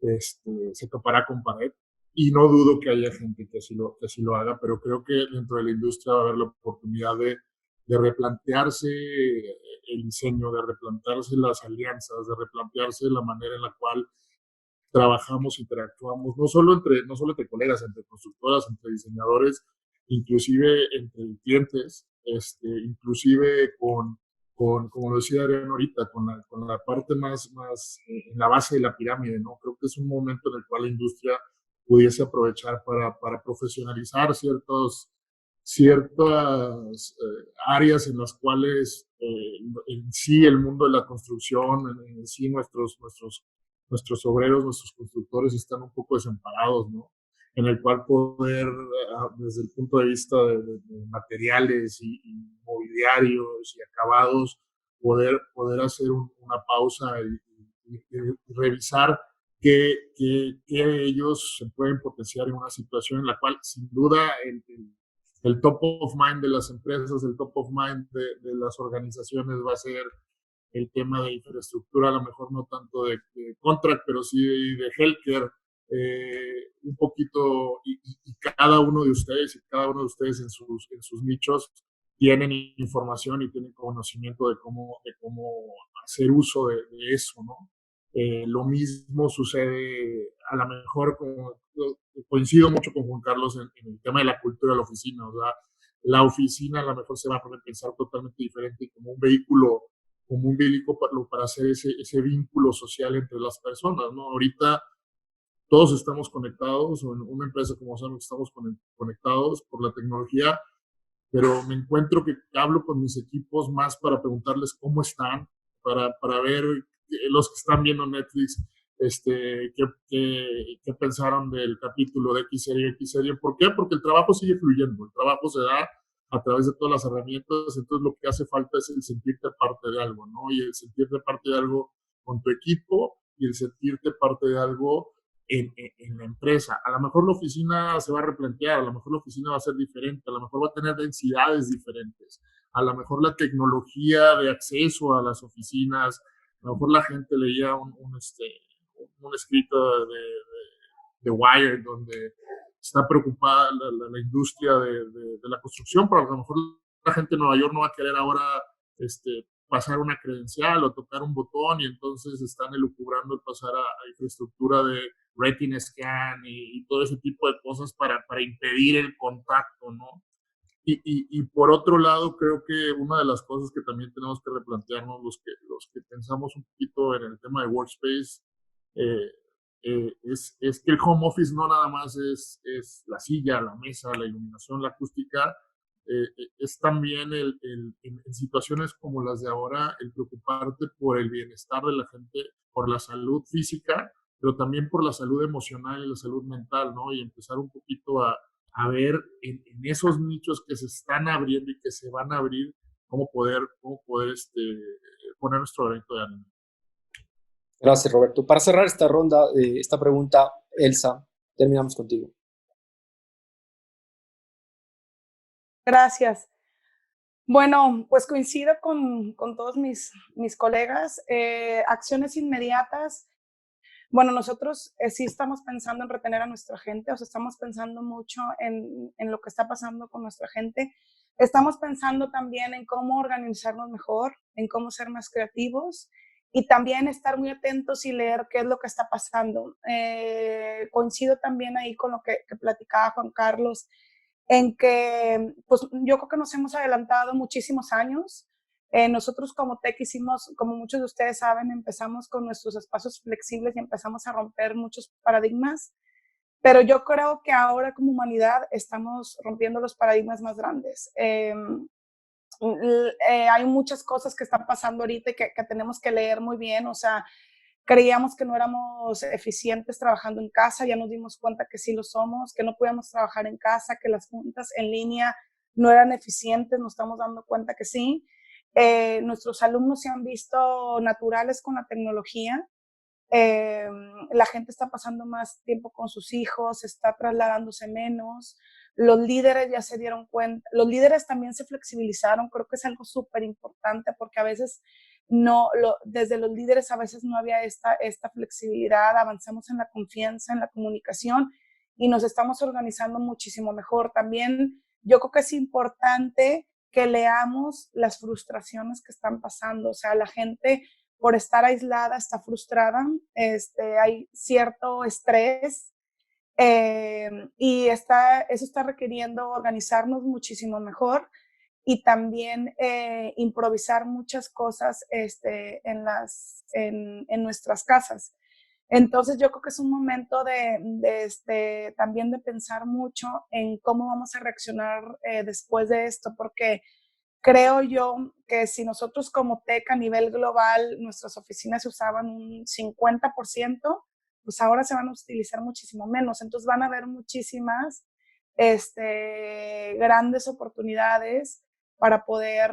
se topará con pared. Y no dudo que haya gente que así lo haga, pero creo que dentro de la industria va a haber la oportunidad de replantearse el diseño, de replantearse las alianzas, de replantearse la manera en la cual trabajamos, interactuamos, no solo entre colegas, entre constructoras, entre diseñadores, inclusive entre clientes, inclusive como lo decía Adrián ahorita, con la parte más en la base de la pirámide, ¿no? Creo que es un momento en el cual la industria pudiese aprovechar para profesionalizar ciertas áreas en las cuales en sí el mundo de la construcción, en sí nuestros obreros, nuestros constructores están un poco desamparados, ¿no? En el cual poder, desde el punto de vista de materiales y mobiliarios y acabados, poder hacer una pausa y revisar que ellos se pueden potenciar en una situación en la cual, sin duda, el top of mind de las empresas, el top of mind de las organizaciones va a ser el tema de infraestructura, a lo mejor no tanto de contract, pero sí de healthcare, un poquito, y cada uno de ustedes en sus nichos tienen información y tienen conocimiento de cómo hacer uso de eso, ¿no? Lo mismo sucede, a lo mejor, coincido mucho con Juan Carlos en el tema de la cultura de la oficina, o sea, la oficina a lo mejor se va a pensar totalmente diferente como un vehículo para hacer ese vínculo social entre las personas, ¿no? Ahorita todos estamos conectados, o en una empresa como Samuel estamos conectados por la tecnología, pero me encuentro que hablo con mis equipos más para preguntarles cómo están, para ver los que están viendo Netflix, qué pensaron del capítulo de X serie. ¿Por qué? Porque el trabajo sigue fluyendo, el trabajo se da a través de todas las herramientas, entonces lo que hace falta es el sentirte parte de algo, ¿no? Y el sentirte parte de algo con tu equipo y el sentirte parte de algo en la empresa. A lo mejor la oficina se va a replantear, a lo mejor la oficina va a ser diferente, a lo mejor va a tener densidades diferentes, a lo mejor la tecnología de acceso a las oficinas, a lo mejor la gente leía un escrito de Wired donde está preocupada la industria de la construcción, pero a lo mejor la gente de Nueva York no va a querer ahora pasar una credencial o tocar un botón y entonces están elucubrando el pasar a infraestructura de retina scan y todo ese tipo de cosas para impedir el contacto, ¿no? Y por otro lado, creo que una de las cosas que también tenemos que replantearnos los que pensamos un poquito en el tema de workspace es que el home office no nada más es la silla, la mesa, la iluminación, la acústica, es también en situaciones como las de ahora el preocuparte por el bienestar de la gente, por la salud física, pero también por la salud emocional y la salud mental, ¿no? Y empezar un poquito a ver en esos nichos que se están abriendo y que se van a abrir, cómo poder poner nuestro granito de arena. Gracias, Roberto. Para cerrar esta ronda, esta pregunta, Elsa, terminamos contigo. Gracias. Bueno, pues coincido con todos mis colegas. Acciones inmediatas. Bueno, nosotros sí estamos pensando en retener a nuestra gente, o sea, estamos pensando mucho en lo que está pasando con nuestra gente. Estamos pensando también en cómo organizarnos mejor, en cómo ser más creativos y también estar muy atentos y leer qué es lo que está pasando. Coincido también ahí con lo que platicaba Juan Carlos, en que pues yo creo que nos hemos adelantado muchísimos años. Nosotros como TEC hicimos, como muchos de ustedes saben, empezamos con nuestros espacios flexibles y empezamos a romper muchos paradigmas, pero yo creo que ahora como humanidad estamos rompiendo los paradigmas más grandes. Hay muchas cosas que están pasando ahorita y que tenemos que leer muy bien, o sea, creíamos que no éramos eficientes trabajando en casa, ya nos dimos cuenta que sí lo somos, que no podíamos trabajar en casa, que las juntas en línea no eran eficientes, nos estamos dando cuenta que sí. Nuestros alumnos se han visto naturales con la tecnología. La gente está pasando más tiempo con sus hijos, está trasladándose menos. Los líderes ya se dieron cuenta, los líderes también se flexibilizaron, creo que es algo súper importante porque a veces desde los líderes a veces no había esta flexibilidad, avanzamos en la confianza, en la comunicación y nos estamos organizando muchísimo mejor. También yo creo que es importante que leamos las frustraciones que están pasando, o sea, la gente por estar aislada está frustrada, hay cierto estrés y eso está requiriendo organizarnos muchísimo mejor y también improvisar muchas cosas en nuestras casas. Entonces yo creo que es un momento también de pensar mucho en cómo vamos a reaccionar después de esto, porque creo yo que si nosotros como TEC a nivel global, nuestras oficinas se usaban un 50%, pues ahora se van a utilizar muchísimo menos. Entonces van a haber muchísimas grandes oportunidades para poder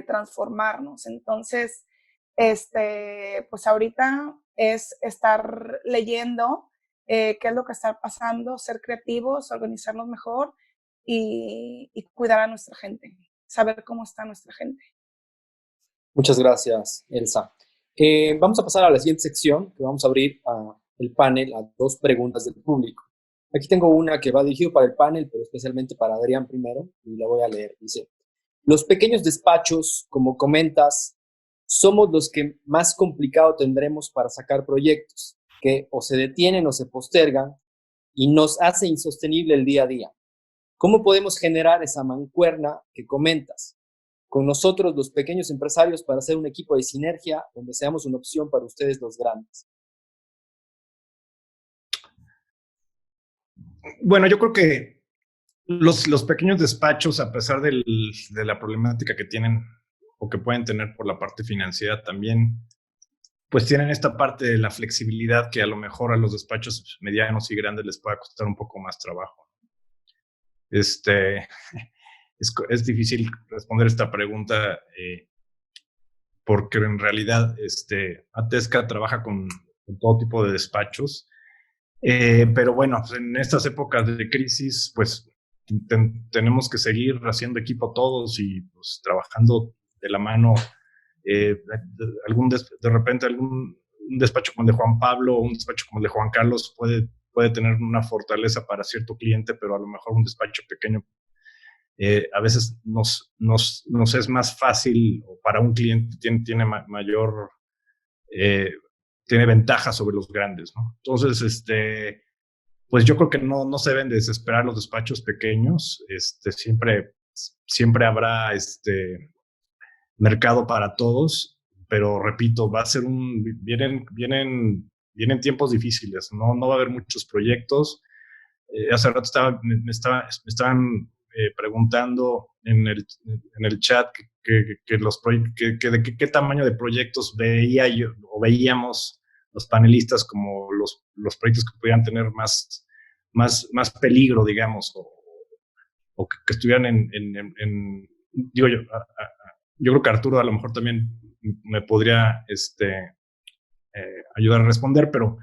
transformarnos. Entonces, pues ahorita es estar leyendo qué es lo que está pasando, ser creativos, organizarnos mejor y cuidar a nuestra gente, saber cómo está nuestra gente. Muchas gracias, Elsa. Vamos a pasar a la siguiente sección, que vamos a abrir el panel a 2 preguntas del público. Aquí tengo una que va dirigido para el panel, pero especialmente para Adrián primero, y la voy a leer. Dice, los pequeños despachos, como comentas, somos los que más complicado tendremos para sacar proyectos, que o se detienen o se postergan y nos hace insostenible el día a día. ¿Cómo podemos generar esa mancuerna que comentas con nosotros, los pequeños empresarios, para hacer un equipo de sinergia donde seamos una opción para ustedes, los grandes? Bueno, yo creo que los pequeños despachos, a pesar de la problemática que tienen o que pueden tener por la parte financiera, también pues tienen esta parte de la flexibilidad que a lo mejor a los despachos medianos y grandes les pueda costar un poco más trabajo. Es difícil responder esta pregunta porque en realidad Atesca trabaja con con todo tipo de despachos. Pero bueno, pues en estas épocas de crisis, pues tenemos que seguir haciendo equipo todos y pues trabajando de la mano. De repente un despacho como el de Juan Pablo o un despacho como el de Juan Carlos puede tener una fortaleza para cierto cliente, pero a lo mejor un despacho pequeño a veces nos es más fácil, o para un cliente tiene mayor, tiene ventaja sobre los grandes, ¿no? Entonces, pues yo creo que no se deben desesperar los despachos pequeños. Siempre habrá mercado para todos, pero repito, vienen tiempos difíciles, no va a haber muchos proyectos. Hace rato me estaban preguntando en el chat de qué tamaño de proyectos veíamos los panelistas como los proyectos que pudieran tener más peligro, digamos, o que estuvieran digo yo creo que Arturo a lo mejor también me podría ayudar a responder, pero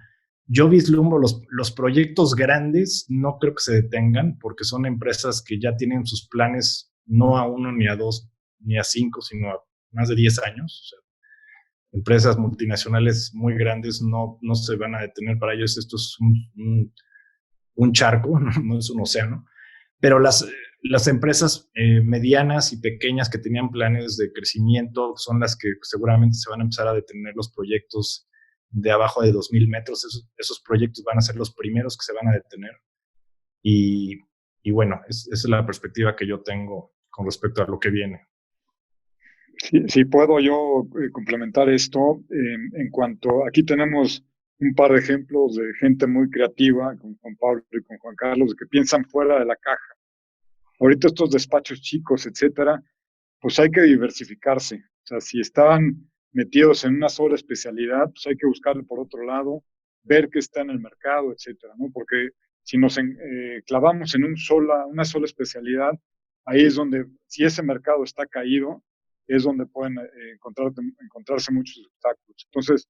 yo vislumbro los proyectos grandes, no creo que se detengan, porque son empresas que ya tienen sus planes no a 1, ni a 2, ni a 5, sino a más de 10 años. O sea, empresas multinacionales muy grandes no se van a detener. Para ellos esto es un charco, no es un océano. Pero las empresas medianas y pequeñas que tenían planes de crecimiento son las que seguramente se van a empezar a detener los proyectos de abajo de 2,000 metros. Esos proyectos van a ser los primeros que se van a detener. Y bueno, esa es la perspectiva que yo tengo con respecto a lo que viene. Si puedo yo complementar esto, en cuanto aquí tenemos un par de ejemplos de gente muy creativa, con Juan Pablo y con Juan Carlos, que piensan fuera de la caja. Ahorita estos despachos chicos, etcétera, pues hay que diversificarse. O sea, si estaban metidos en una sola especialidad, pues hay que buscarle por otro lado, ver qué está en el mercado, etcétera, ¿no? Porque si nos clavamos en una sola especialidad, ahí es donde, si ese mercado está caído, es donde pueden encontrarse muchos obstáculos. Entonces,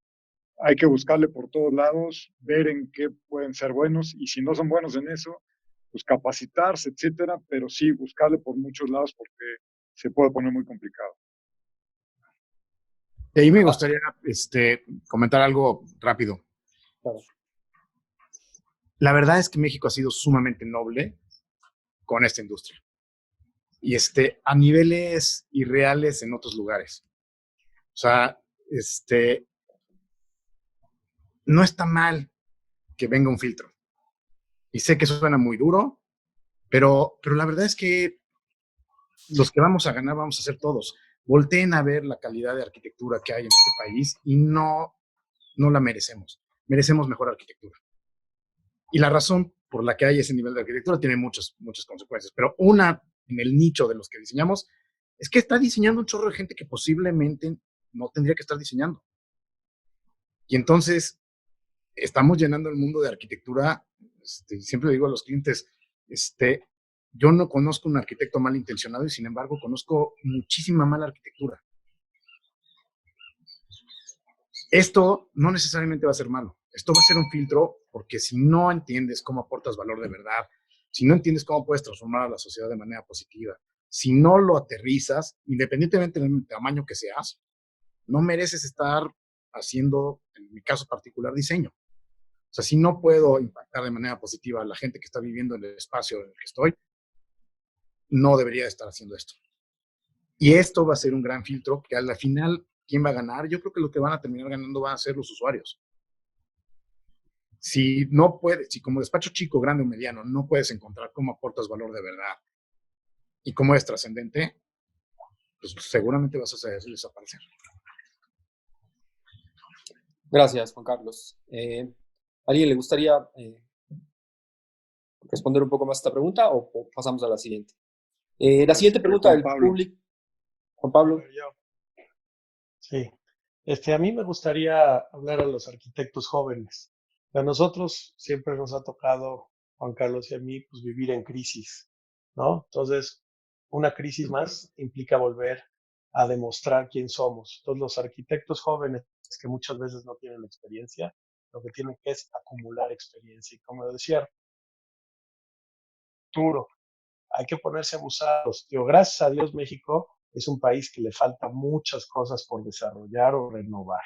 hay que buscarle por todos lados, ver en qué pueden ser buenos, y si no son buenos en eso, pues capacitarse, etcétera, pero sí buscarle por muchos lados porque se puede poner muy complicado. Y ahí me gustaría comentar algo rápido. Claro. La verdad es que México ha sido sumamente noble con esta industria. Y a niveles irreales en otros lugares. O sea, no está mal que venga un filtro. Y sé que eso suena muy duro, pero la verdad es que los que vamos a ganar vamos a ser todos. Volteen a ver la calidad de arquitectura que hay en este país y no la merecemos. Merecemos mejor arquitectura. Y la razón por la que hay ese nivel de arquitectura tiene muchas consecuencias, pero una en el nicho de los que diseñamos es que está diseñando un chorro de gente que posiblemente no tendría que estar diseñando. Y entonces estamos llenando el mundo de arquitectura. Siempre digo a los clientes, yo no conozco un arquitecto malintencionado y sin embargo conozco muchísima mala arquitectura. Esto no necesariamente va a ser malo. Esto va a ser un filtro porque si no entiendes cómo aportas valor de verdad, si no entiendes cómo puedes transformar a la sociedad de manera positiva, si no lo aterrizas, independientemente del tamaño que seas, no mereces estar haciendo, en mi caso particular, diseño. O sea, si no puedo impactar de manera positiva a la gente que está viviendo en el espacio en el que estoy, no debería estar haciendo esto. Y esto va a ser un gran filtro que al final, ¿quién va a ganar? Yo creo que lo que van a terminar ganando van a ser los usuarios. Si como despacho chico, grande o mediano, no puedes encontrar cómo aportas valor de verdad y cómo es trascendente, pues seguramente vas a hacer desaparecer. Gracias, Juan Carlos. ¿Alguien le gustaría responder un poco más a esta pregunta o pasamos a la siguiente? La siguiente pregunta del público. Juan Pablo. Sí. A mí me gustaría hablar a los arquitectos jóvenes. A nosotros siempre nos ha tocado, Juan Carlos y a mí, pues vivir en crisis, ¿no? Entonces, una crisis más implica volver a demostrar quién somos. Entonces, los arquitectos jóvenes que muchas veces no tienen experiencia, lo que tienen que es acumular experiencia. Y como decía Arturo, hay que ponerse abusados. Digo, gracias a Dios, México es un país que le falta muchas cosas por desarrollar o renovar.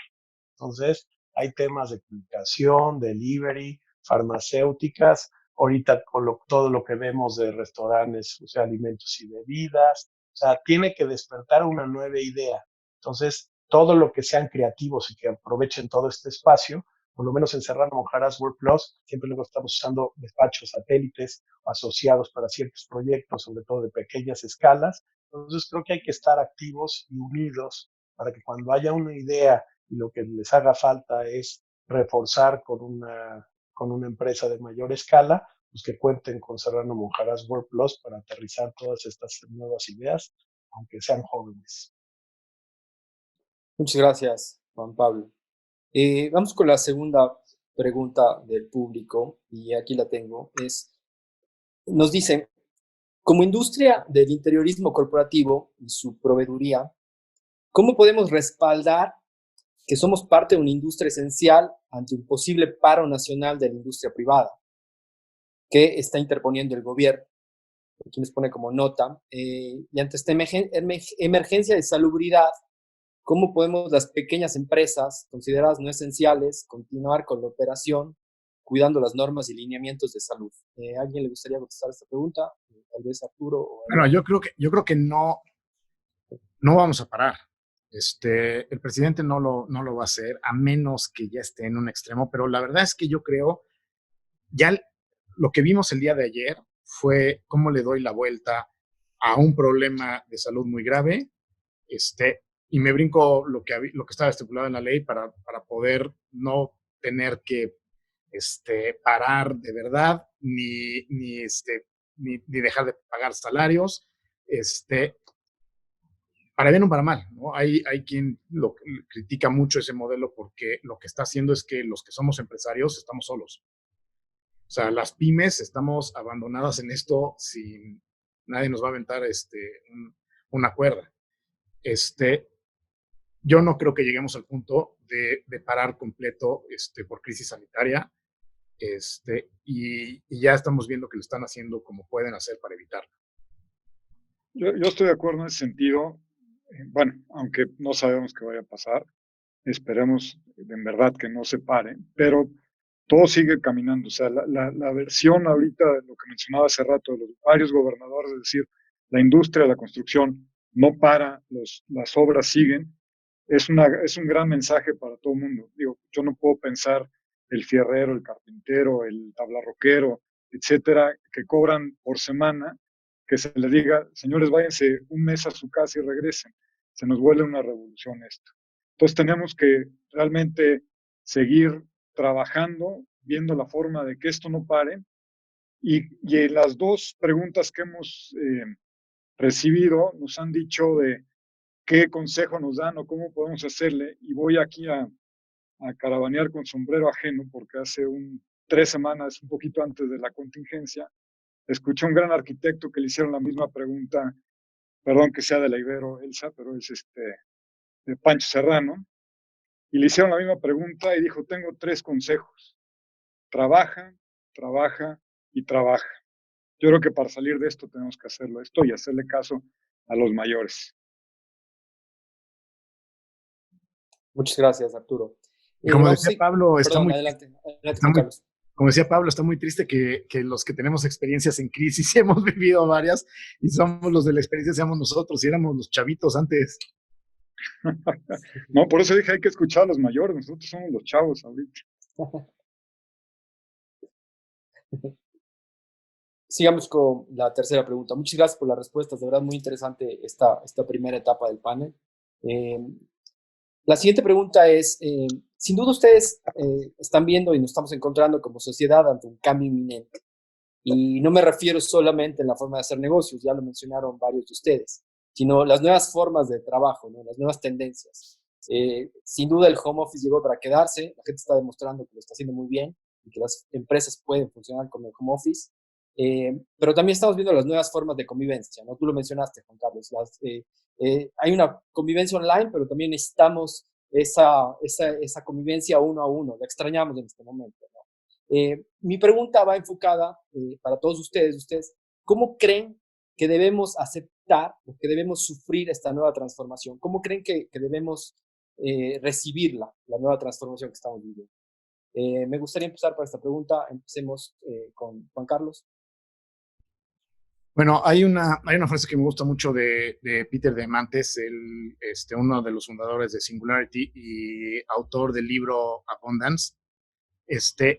Entonces, hay temas de comunicación, delivery, farmacéuticas, ahorita con todo lo que vemos de restaurantes, o sea, alimentos y bebidas, o sea, tiene que despertar una nueva idea. Entonces, todo lo que sean creativos y que aprovechen todo este espacio, por lo menos en Serrano Monjaras WordPlus, siempre luego estamos usando despachos satélites asociados para ciertos proyectos, sobre todo de pequeñas escalas. Entonces, creo que hay que estar activos y unidos para que cuando haya una idea y lo que les haga falta es reforzar con una empresa de mayor escala, pues que cuenten con Serrano Monjaras WordPlus para aterrizar todas estas nuevas ideas, aunque sean jóvenes. Muchas gracias, Juan Pablo. Vamos con la segunda pregunta del público, y aquí la tengo. Nos dicen, como industria del interiorismo corporativo y su proveeduría, ¿cómo podemos respaldar que somos parte de una industria esencial ante un posible paro nacional de la industria privada que está interponiendo el gobierno? Aquí les pone como nota, y ante esta emergencia de salubridad, ¿cómo podemos las pequeñas empresas consideradas no esenciales continuar con la operación cuidando las normas y lineamientos de salud? ¿A alguien le gustaría contestar esta pregunta? Tal vez Arturo. Bueno, yo creo que no vamos a parar. El presidente no lo va a hacer, a menos que ya esté en un extremo, pero la verdad es que yo creo, ya lo que vimos el día de ayer fue cómo le doy la vuelta a un problema de salud muy grave, y me brinco lo que estaba estipulado en la ley para poder no tener que parar de verdad, ni dejar de pagar salarios, para bien o para mal, ¿no? Hay quien critica mucho ese modelo porque lo que está haciendo es que los que somos empresarios estamos solos. O sea, las pymes estamos abandonadas en esto, sin nadie nos va a aventar una cuerda. Yo no creo que lleguemos al punto de parar completo por crisis sanitaria, y ya estamos viendo que lo están haciendo como pueden hacer para evitarlo. Yo estoy de acuerdo en ese sentido. Bueno, aunque no sabemos qué vaya a pasar, esperemos en verdad que no se pare, pero todo sigue caminando. O sea, la versión ahorita de lo que mencionaba hace rato de los varios gobernadores, es decir, la industria de la construcción no para, las obras siguen, es un gran mensaje para todo el mundo. Digo, yo no puedo pensar el fierrero, el carpintero, el tablarroquero, etcétera, que cobran por semana, que se les diga, señores, váyanse un mes a su casa y regresen. Se nos vuelve una revolución esto. Entonces tenemos que realmente seguir trabajando, viendo la forma de que esto no pare. Y las dos preguntas que hemos recibido nos han dicho de qué consejo nos dan o cómo podemos hacerle. Y voy aquí a caravanear con sombrero ajeno, porque hace 3 semanas, un poquito antes de la contingencia, escuché a un gran arquitecto que le hicieron la misma pregunta, perdón que sea de la Ibero, Elsa, pero es de Pancho Serrano, y le hicieron la misma pregunta y dijo, tengo 3 consejos: trabaja, trabaja y trabaja. Yo creo que para salir de esto tenemos que hacerlo esto y hacerle caso a los mayores. Muchas gracias, Arturo. Y como decía Pablo, adelante, Carlos. Como decía Pablo, está muy triste que los que tenemos experiencias en crisis, hemos vivido varias, y somos los de la experiencia, seamos nosotros, y éramos los chavitos antes. No, por eso dije, hay que escuchar a los mayores, nosotros somos los chavos ahorita. Sigamos con la tercera pregunta. Muchas gracias por las respuestas, de verdad muy interesante esta primera etapa del panel. La siguiente pregunta es, sin duda ustedes están viendo y nos estamos encontrando como sociedad ante un cambio inminente. Y no me refiero solamente en la forma de hacer negocios, ya lo mencionaron varios de ustedes, sino las nuevas formas de trabajo, ¿no? Las nuevas tendencias. Sin duda el home office llegó para quedarse, la gente está demostrando que lo está haciendo muy bien y que las empresas pueden funcionar con el home office, pero también estamos viendo las nuevas formas de convivencia, ¿no? Tú lo mencionaste, Juan Carlos, hay una convivencia online, pero también necesitamos esa convivencia uno a uno. La extrañamos en este momento, ¿no? Mi pregunta va enfocada para todos ustedes, ¿cómo creen que debemos aceptar o que debemos sufrir esta nueva transformación? ¿Cómo creen que debemos recibirla, la nueva transformación que estamos viviendo? Me gustaría empezar para esta pregunta. Empecemos con Juan Carlos. Bueno, hay una frase que me gusta mucho de Peter Diamandis, uno de los fundadores de Singularity y autor del libro Abundance,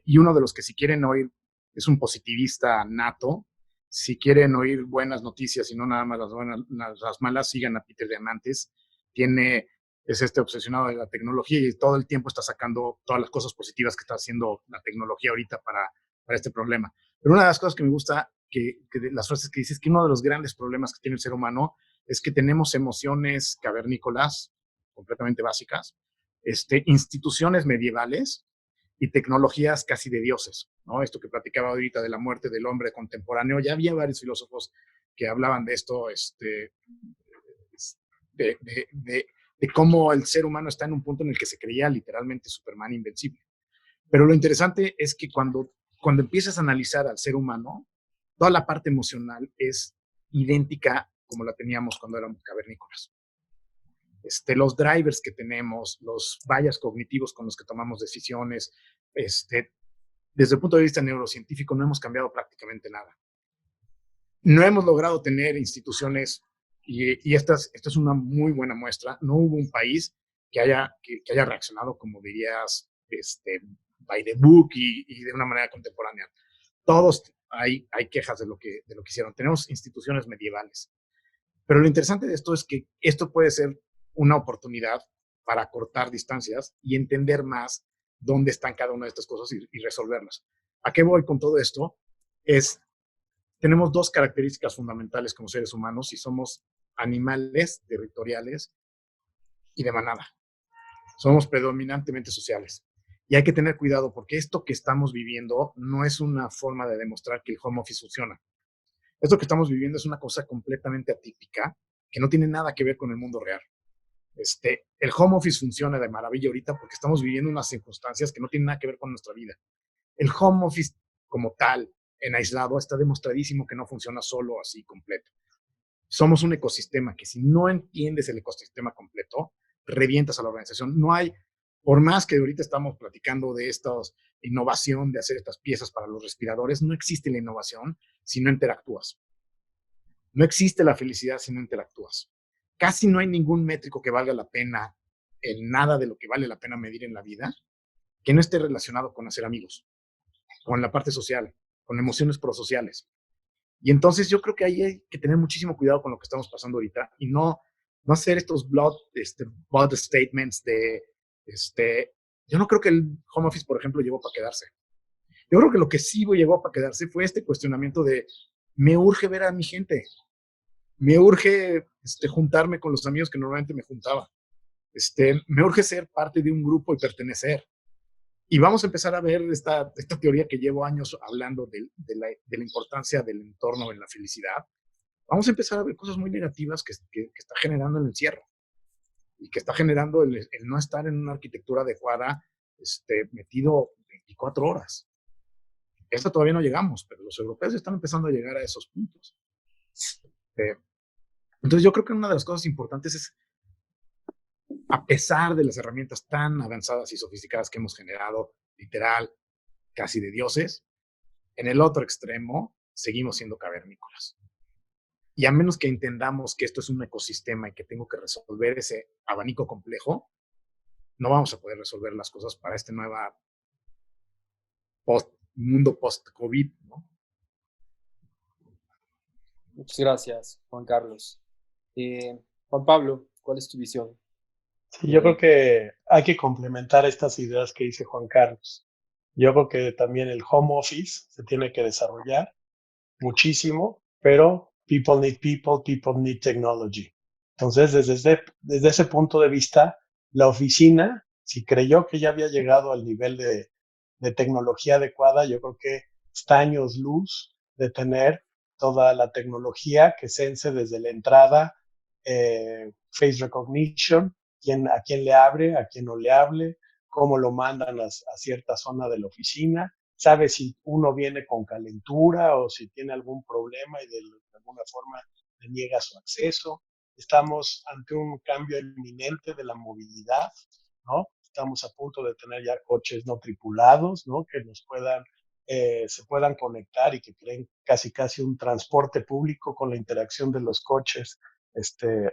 y uno de los que, si quieren oír, es un positivista nato. Si quieren oír buenas noticias y no nada más las malas, sigan a Peter Diamandis. Es obsesionado de la tecnología y todo el tiempo está sacando todas las cosas positivas que está haciendo la tecnología ahorita para este problema. Pero una de las cosas que me gusta, que de las frases que dice, es que uno de los grandes problemas que tiene el ser humano es que tenemos emociones cavernícolas, completamente básicas, instituciones medievales y tecnologías casi de dioses, ¿no? Esto que platicaba ahorita de la muerte del hombre contemporáneo, ya había varios filósofos que hablaban de esto, de cómo el ser humano está en un punto en el que se creía literalmente Superman invencible. Pero lo interesante es que cuando empiezas a analizar al ser humano, toda la parte emocional es idéntica como la teníamos cuando éramos cavernícolas. Los drivers que tenemos, los bias cognitivos con los que tomamos decisiones, desde el punto de vista neurocientífico no hemos cambiado prácticamente nada. No hemos logrado tener instituciones, y esta es una muy buena muestra. No hubo un país que haya reaccionado, como dirías, by the book y de una manera contemporánea. Todos hay quejas de lo que hicieron. Tenemos instituciones medievales. Pero lo interesante de esto es que esto puede ser una oportunidad para cortar distancias y entender más dónde están cada una de estas cosas y resolverlas. ¿A qué voy con todo esto? Tenemos dos características fundamentales como seres humanos y somos animales territoriales y de manada. Somos predominantemente sociales. Y hay que tener cuidado porque esto que estamos viviendo no es una forma de demostrar que el home office funciona. Esto que estamos viviendo es una cosa completamente atípica que no tiene nada que ver con el mundo real. El home office funciona de maravilla ahorita porque estamos viviendo unas circunstancias que no tienen nada que ver con nuestra vida. El home office como tal, en aislado, está demostradísimo que no funciona solo así completo. Somos un ecosistema que si no entiendes el ecosistema completo, revientas a la organización. No hay, por más que ahorita estamos platicando de esta innovación, de hacer estas piezas para los respiradores, no existe la innovación si no interactúas. No existe la felicidad si no interactúas. Casi no hay ningún métrico que valga la pena, en nada de lo que vale la pena medir en la vida, que no esté relacionado con hacer amigos, con la parte social, con emociones prosociales. Y entonces yo creo que ahí hay que tener muchísimo cuidado con lo que estamos pasando ahorita y no hacer estos broad statements de, yo no creo que el home office, por ejemplo, llegó para quedarse. Yo creo que lo que sí llegó para quedarse fue este cuestionamiento de, me urge ver a mi gente, me urge juntarme con los amigos que normalmente me juntaba, me urge ser parte de un grupo y pertenecer. Y vamos a empezar a ver esta teoría que llevo años hablando de la importancia del entorno en la felicidad. Vamos a empezar a ver cosas muy negativas que está generando el encierro y que está generando el no estar en una arquitectura adecuada, metido 24 horas. Esta todavía no llegamos, pero los europeos están empezando a llegar a esos puntos. Entonces yo creo que una de las cosas importantes es, a pesar de las herramientas tan avanzadas y sofisticadas que hemos generado, literal, casi de dioses, en el otro extremo seguimos siendo cavernícolas. Y a menos que entendamos que esto es un ecosistema y que tengo que resolver ese abanico complejo, no vamos a poder resolver las cosas para este nuevo mundo post-COVID, ¿no? Muchas gracias, Juan Carlos. Juan Pablo, ¿cuál es tu visión? Sí, yo creo que hay que complementar estas ideas que dice Juan Carlos. Yo creo que también el home office se tiene que desarrollar muchísimo, pero people need technology. Entonces, desde ese punto de vista, la oficina, si creyó que ya había llegado al nivel de tecnología adecuada, yo creo que está años luz de tener toda la tecnología que sense desde la entrada, face recognition, a quién le abre, a quién no le hable, cómo lo mandan a cierta zona de la oficina, sabe si uno viene con calentura o si tiene algún problema y de alguna forma le niega su acceso. Estamos ante un cambio inminente de la movilidad, ¿no? Estamos a punto de tener ya coches no tripulados, ¿no? Que se puedan conectar y que creen casi un transporte público con la interacción de los coches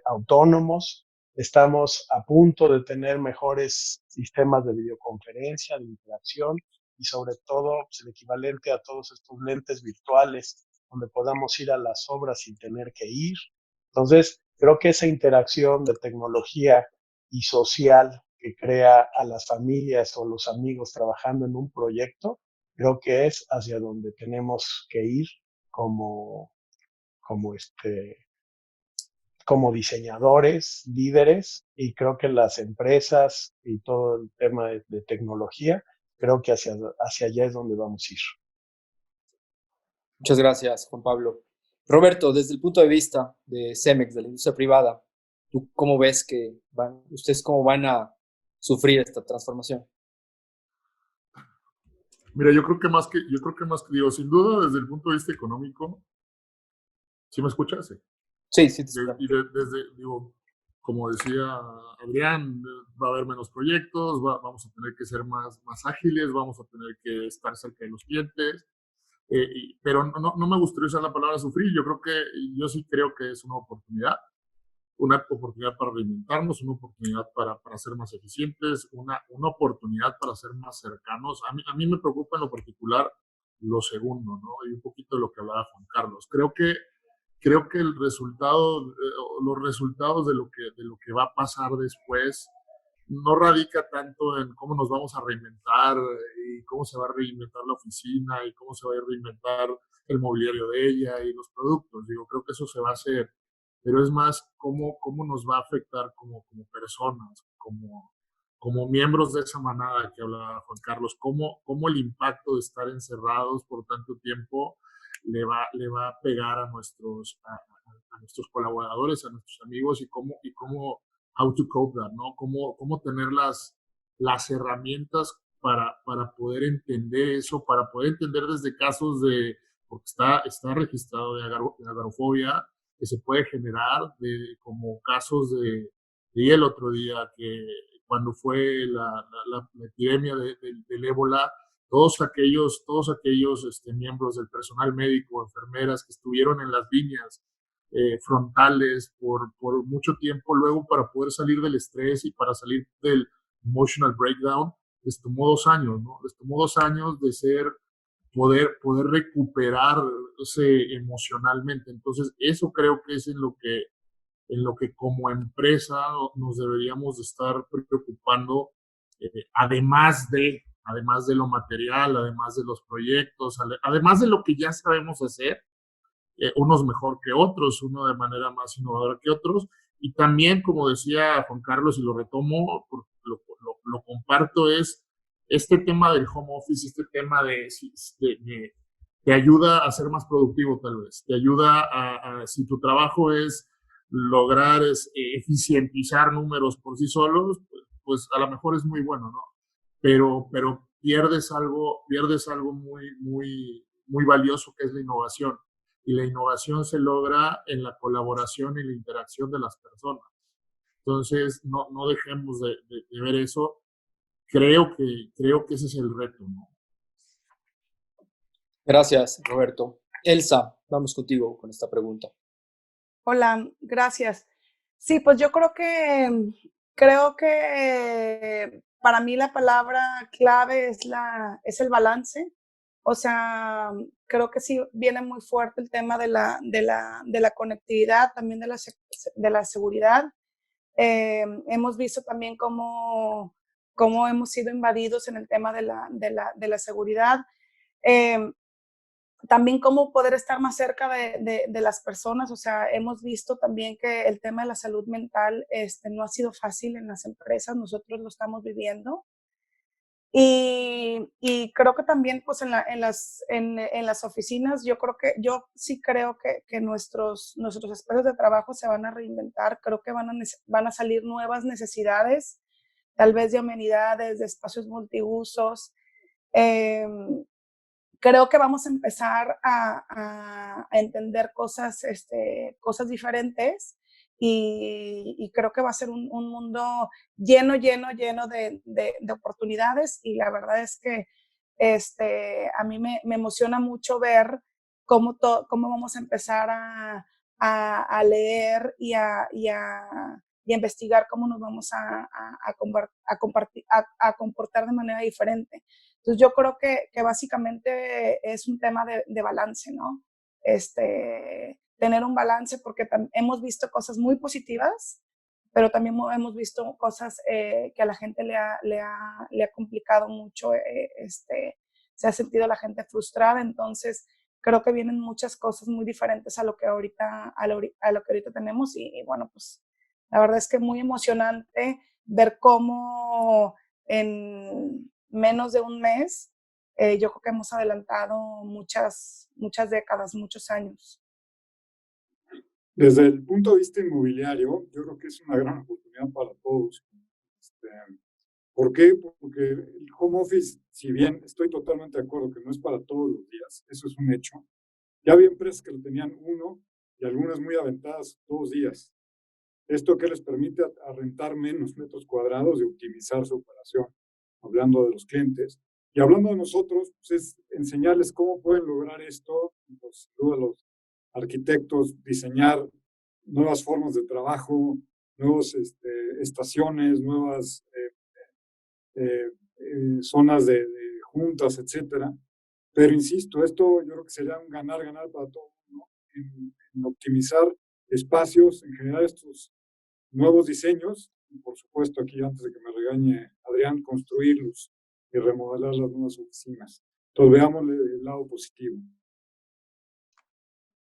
autónomos. Estamos a punto de tener mejores sistemas de videoconferencia, de interacción y sobre todo pues, el equivalente a todos estos lentes virtuales donde podamos ir a las obras sin tener que ir. Entonces, creo que esa interacción de tecnología y social que crea a las familias o los amigos trabajando en un proyecto, creo que es hacia donde tenemos que ir como, como como diseñadores, líderes, y creo que las empresas y todo el tema de tecnología, creo que hacia allá es donde vamos a ir. Muchas gracias, Juan Pablo. Roberto, desde el punto de vista de CEMEX, de la industria privada, ¿tú cómo ves que ustedes cómo van a sufrir esta transformación? Mira, yo creo que más que digo, sin duda desde el punto de vista económico, ¿sí me escuchas? Sí, sí, te Y digo, como decía Adrián, va a haber menos proyectos, vamos a tener que ser más ágiles, vamos a tener que estar cerca de los clientes, pero no me gustaría usar la palabra sufrir. Yo sí creo que es una oportunidad para reinventarnos, una oportunidad para ser más eficientes, una oportunidad para ser más cercanos. A mí me preocupa en lo particular lo segundo, ¿no? Y un poquito de lo que hablaba Juan Carlos. Creo que los resultados de lo que va a pasar después no radica tanto en cómo nos vamos a reinventar y cómo se va a reinventar la oficina y cómo se va a reinventar el mobiliario de ella y los productos. Digo, creo que eso se va a hacer, pero es más cómo nos va a afectar como personas, como miembros de esa manada que hablaba Juan Carlos, cómo el impacto de estar encerrados por tanto tiempo le va a pegar a nuestros colaboradores, a nuestros amigos y cómo how to cope that, ¿no? Cómo tener las herramientas para poder entender eso, para poder entender desde casos porque está registrado de agorafobia, que se puede generar como casos de el otro día, que cuando fue la epidemia del ébola, todos aquellos miembros del personal médico, enfermeras que estuvieron en las líneas frontales por mucho tiempo, luego para poder salir del estrés y para salir del emotional breakdown, les tomó 2 años, ¿no? Les tomó 2 años de poder recuperarse emocionalmente. Entonces, eso creo que es en lo que como empresa nos deberíamos de estar preocupando, además de lo material, además de los proyectos, además de lo que ya sabemos hacer, unos mejor que otros, uno de manera más innovadora que otros, y también, como decía Juan Carlos, y lo retomo, lo comparto, es este tema del home office, este tema te ayuda a ser más productivo tal vez, te ayuda si tu trabajo es lograr eficientizar números por sí solos, pues a lo mejor es muy bueno, ¿no? Pero pierdes algo muy valioso, que es la innovación. Y la innovación se logra en la colaboración y la interacción de las personas. Entonces, no dejemos de ver eso. Creo que ese es el reto, ¿no? Gracias, Roberto. Elsa, vamos contigo con esta pregunta. Hola, gracias. Sí, pues yo creo que para mí la palabra clave es el balance. O sea, creo que sí viene muy fuerte el tema de la conectividad, también de la seguridad. Hemos visto también cómo hemos sido invadidos en el tema de la seguridad. También cómo poder estar más cerca de las personas. O sea, hemos visto también que el tema de la salud mental no ha sido fácil en las empresas, nosotros lo estamos viviendo. Y creo que también pues en las oficinas yo sí creo que nuestros espacios de trabajo se van a reinventar. Creo que van a salir nuevas necesidades, tal vez de amenidades, de espacios multiusos. Creo que vamos a empezar a entender cosas diferentes, y creo que va a ser un mundo lleno de oportunidades, y la verdad es que a mí me emociona mucho ver cómo vamos a empezar a leer y a investigar cómo nos vamos a comportar de manera diferente. Entonces yo creo que básicamente es un tema de balance, ¿no? Tener un balance, porque hemos visto cosas muy positivas, pero también hemos visto cosas que a la gente le ha complicado mucho, se ha sentido la gente frustrada. Entonces creo que vienen muchas cosas muy diferentes a lo que ahorita tenemos, y bueno, pues la verdad es que es muy emocionante ver cómo en menos de un mes yo creo que hemos adelantado muchas décadas, muchos años. Desde el punto de vista inmobiliario, yo creo que es una gran oportunidad para todos. ¿Por qué? Porque el home office, si bien estoy totalmente de acuerdo que no es para todos los días, eso es un hecho, ya había empresas que lo tenían 1 y algunas muy aventadas 2 días. ¿Esto qué les permite? A rentar menos metros cuadrados y optimizar su operación, hablando de los clientes. Y hablando de nosotros, pues es enseñarles cómo pueden lograr esto, pues, los arquitectos, diseñar nuevas formas de trabajo, nuevas estaciones, nuevas zonas de juntas, etcétera. Pero insisto, esto yo creo que sería un ganar-ganar para todos, ¿no? En optimizar espacios, en generar estos nuevos diseños, y por supuesto aquí, antes de que me regañe Adrián, construirlos y remodelar las nuevas oficinas. Entonces veámosle el lado positivo.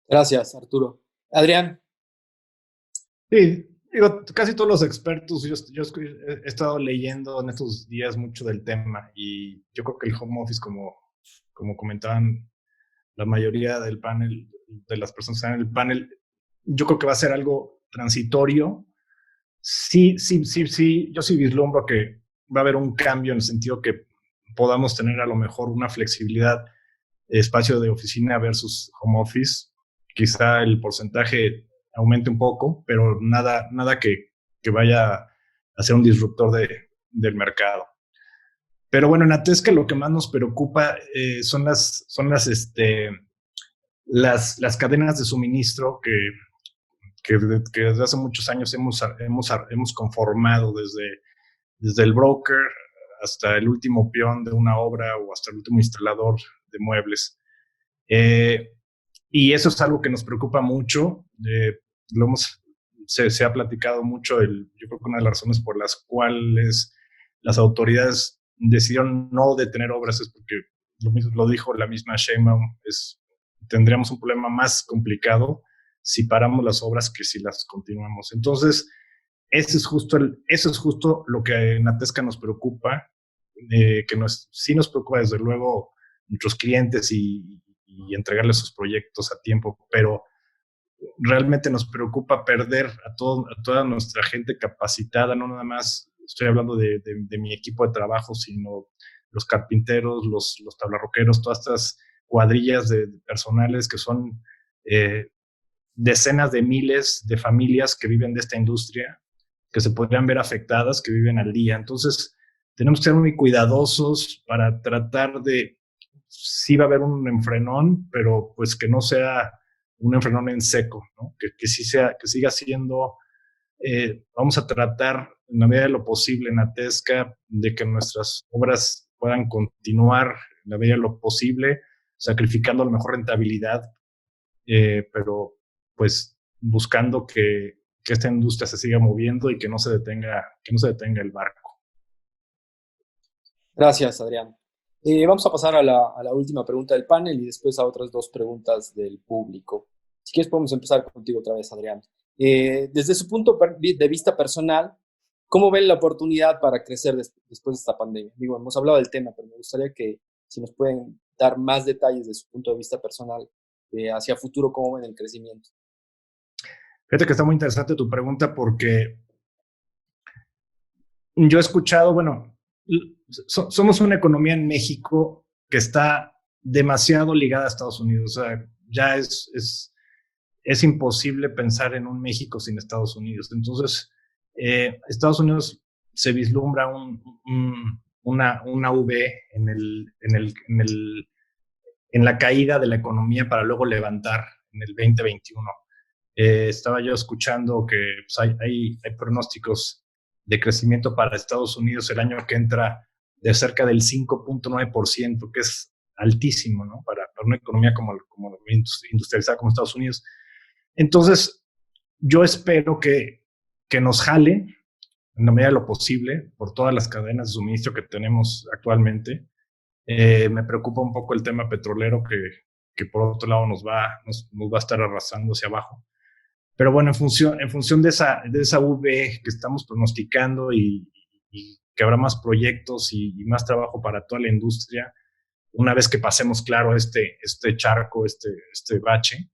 Gracias, Arturo. Adrián. Sí, digo, casi todos los expertos, yo he estado leyendo en estos días mucho del tema, y yo creo que el home office, como comentaban la mayoría del panel, de las personas que están en el panel, yo creo que va a ser algo transitorio. Sí, yo sí vislumbro que va a haber un cambio en el sentido que podamos tener a lo mejor una flexibilidad, espacio de oficina versus home office. Quizá el porcentaje aumente un poco, pero nada que vaya a ser un disruptor del mercado. Pero bueno, en Atesca lo que más nos preocupa son las cadenas de suministro que desde hace muchos años hemos conformado, desde el broker hasta el último peón de una obra o hasta el último instalador de muebles. Y eso es algo que nos preocupa mucho. Se ha platicado mucho. Yo creo que una de las razones por las cuales las autoridades decidieron no detener obras es porque, lo dijo la misma Sheinbaum, tendríamos un problema más complicado si paramos las obras que si las continuamos. Entonces, eso es justo lo que en Atesca nos preocupa, sí nos preocupa desde luego nuestros clientes y entregarles sus proyectos a tiempo, pero realmente nos preocupa perder a toda nuestra gente capacitada. No nada más estoy hablando de mi equipo de trabajo, sino los carpinteros, los tablarroqueros, todas estas cuadrillas de personales que son decenas de miles de familias que viven de esta industria, que se podrían ver afectadas, que viven al día. Entonces, tenemos que ser muy cuidadosos para tratar de, sí va a haber un enfrenón, pero pues que no sea un enfrenón en seco, ¿no? Que siga siendo, vamos a tratar en la medida de lo posible en Atesca de que nuestras obras puedan continuar en la medida de lo posible, sacrificando la mejor rentabilidad, pero pues buscando que esta industria se siga moviendo y que no se detenga el barco. Gracias, Adrián. Vamos a pasar a la última pregunta del panel y después a otras 2 preguntas del público. Si quieres, podemos empezar contigo otra vez, Adrián. Desde su punto de vista personal, ¿Cómo ven la oportunidad para crecer después de esta pandemia? Digo, hemos hablado del tema, pero me gustaría que si nos pueden dar más detalles de su punto de vista personal hacia futuro, ¿cómo ven el crecimiento? Fíjate que está muy interesante tu pregunta porque yo he escuchado, bueno, somos una economía en México que está demasiado ligada a Estados Unidos. O sea, ya es imposible pensar en un México sin Estados Unidos. Entonces, Estados Unidos se vislumbra una V en la caída de la economía para luego levantar en el 2021. Estaba yo escuchando que pues, hay pronósticos de crecimiento para Estados Unidos el año que entra de cerca del 5.9%, que es altísimo, ¿no? Para una economía como industrializada como Estados Unidos. Entonces, yo espero que nos jale en la medida de lo posible por todas las cadenas de suministro que tenemos actualmente. Me preocupa un poco el tema petrolero que por otro lado nos va a estar arrasando hacia abajo. Pero bueno, en función de esa V que estamos pronosticando y que habrá más proyectos y más trabajo para toda la industria, una vez que pasemos, claro, este charco, este bache,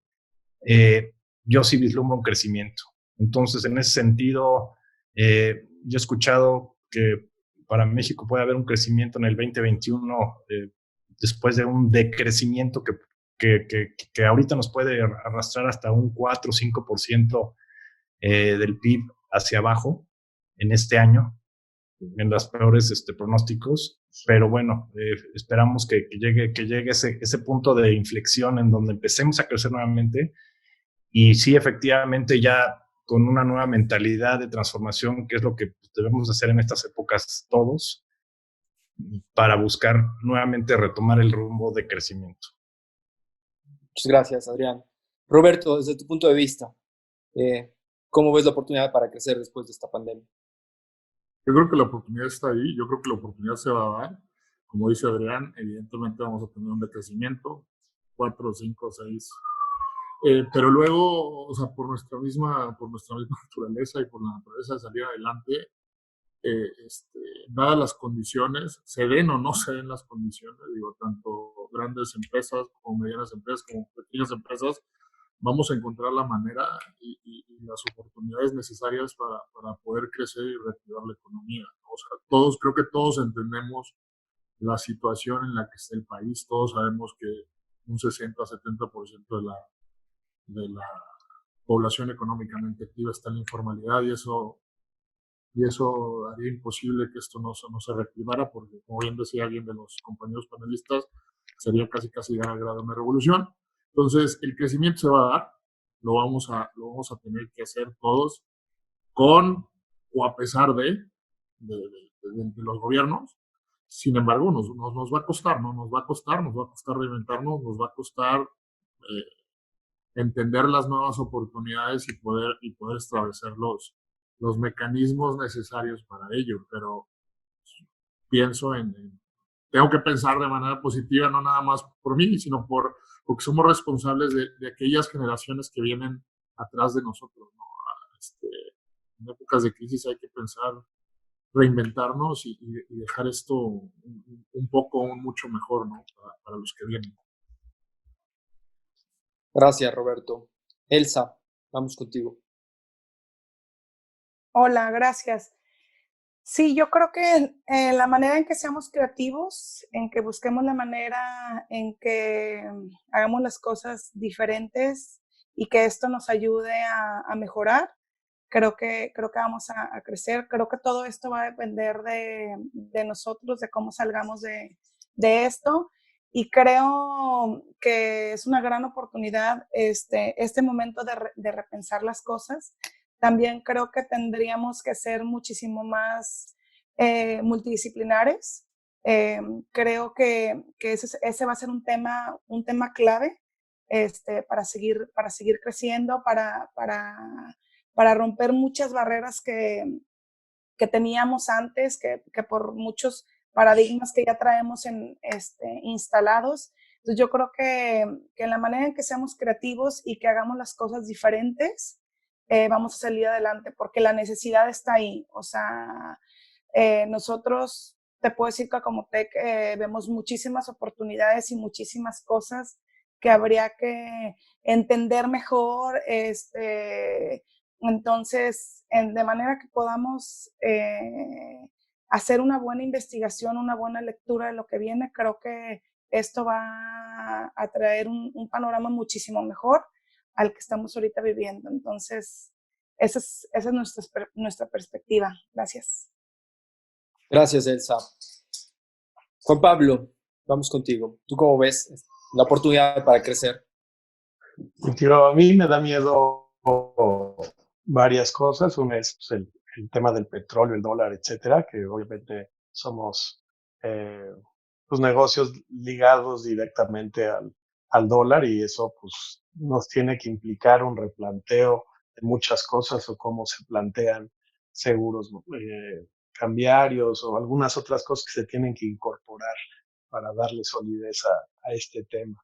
yo sí vislumbro un crecimiento. Entonces, en ese sentido, yo he escuchado que para México puede haber un crecimiento en el 2021 después de un decrecimiento que ahorita nos puede arrastrar hasta un 4 o 5% del PIB hacia abajo en este año, en los peores pronósticos. Pero bueno, esperamos que llegue ese punto de inflexión en donde empecemos a crecer nuevamente y sí, efectivamente, ya con una nueva mentalidad de transformación, que es lo que debemos hacer en estas épocas todos, para buscar nuevamente retomar el rumbo de crecimiento. Muchas gracias, Adrián. Roberto, desde tu punto de vista, ¿cómo ves la oportunidad para crecer después de esta pandemia? Yo creo que la oportunidad está ahí, yo creo que la oportunidad se va a dar. Como dice Adrián, evidentemente vamos a tener un decrecimiento, 4, 5, 6. Pero luego, o sea, por nuestra misma naturaleza y por la naturaleza de salir adelante, dadas las condiciones, se den o no se den las condiciones, digo, tanto grandes empresas como medianas empresas como pequeñas empresas, vamos a encontrar la manera y las oportunidades necesarias para poder crecer y reactivar la economía. O sea, creo que todos entendemos la situación en la que está el país, todos sabemos que un 60-70% de la población económicamente activa está en la informalidad y eso haría imposible que esto no se reactivara, porque como bien decía alguien de los compañeros panelistas, sería casi llegar al grado de una revolución. Entonces, el crecimiento se va a dar, lo vamos a tener que hacer todos, con o a pesar de los gobiernos. Sin embargo, nos va a costar, ¿no? Nos va a costar reinventarnos, nos va a costar entender las nuevas oportunidades y poder establecer los mecanismos necesarios para ello. Pero pienso tengo que pensar de manera positiva, no nada más por mí, sino porque somos responsables de aquellas generaciones que vienen atrás de nosotros, ¿no? En épocas de crisis hay que pensar, reinventarnos y dejar esto mucho mejor, ¿no? Para los que vienen. Gracias, Roberto. Elsa, vamos contigo. Hola, gracias. Sí, yo creo que la manera en que seamos creativos, en que busquemos la manera en que hagamos las cosas diferentes y que esto nos ayude a mejorar, creo que vamos a crecer. Creo que todo esto va a depender de nosotros, de cómo salgamos de esto. Y creo que es una gran oportunidad este momento de repensar las cosas. También creo que tendríamos que ser muchísimo más multidisciplinares. Creo que ese va a ser un tema clave para seguir creciendo, para romper muchas barreras que teníamos antes, que por muchos paradigmas que ya traemos instalados. Entonces yo creo que en la manera en que seamos creativos y que hagamos las cosas diferentes, vamos a salir adelante, porque la necesidad está ahí. O sea, nosotros, te puedo decir que como Tech vemos muchísimas oportunidades y muchísimas cosas que habría que entender mejor. Entonces, de manera que podamos hacer una buena investigación, una buena lectura de lo que viene, creo que esto va a traer un panorama muchísimo mejor al que estamos ahorita viviendo. Entonces, esa es nuestra perspectiva. Gracias. Gracias, Elsa. Juan Pablo, vamos contigo. ¿Tú cómo ves la oportunidad para crecer? A mí me da miedo varias cosas. Una es pues, el tema del petróleo, el dólar, etcétera, que obviamente somos pues, negocios ligados directamente al dólar, y eso pues nos tiene que implicar un replanteo de muchas cosas, o cómo se plantean seguros cambiarios o algunas otras cosas que se tienen que incorporar para darle solidez a este tema.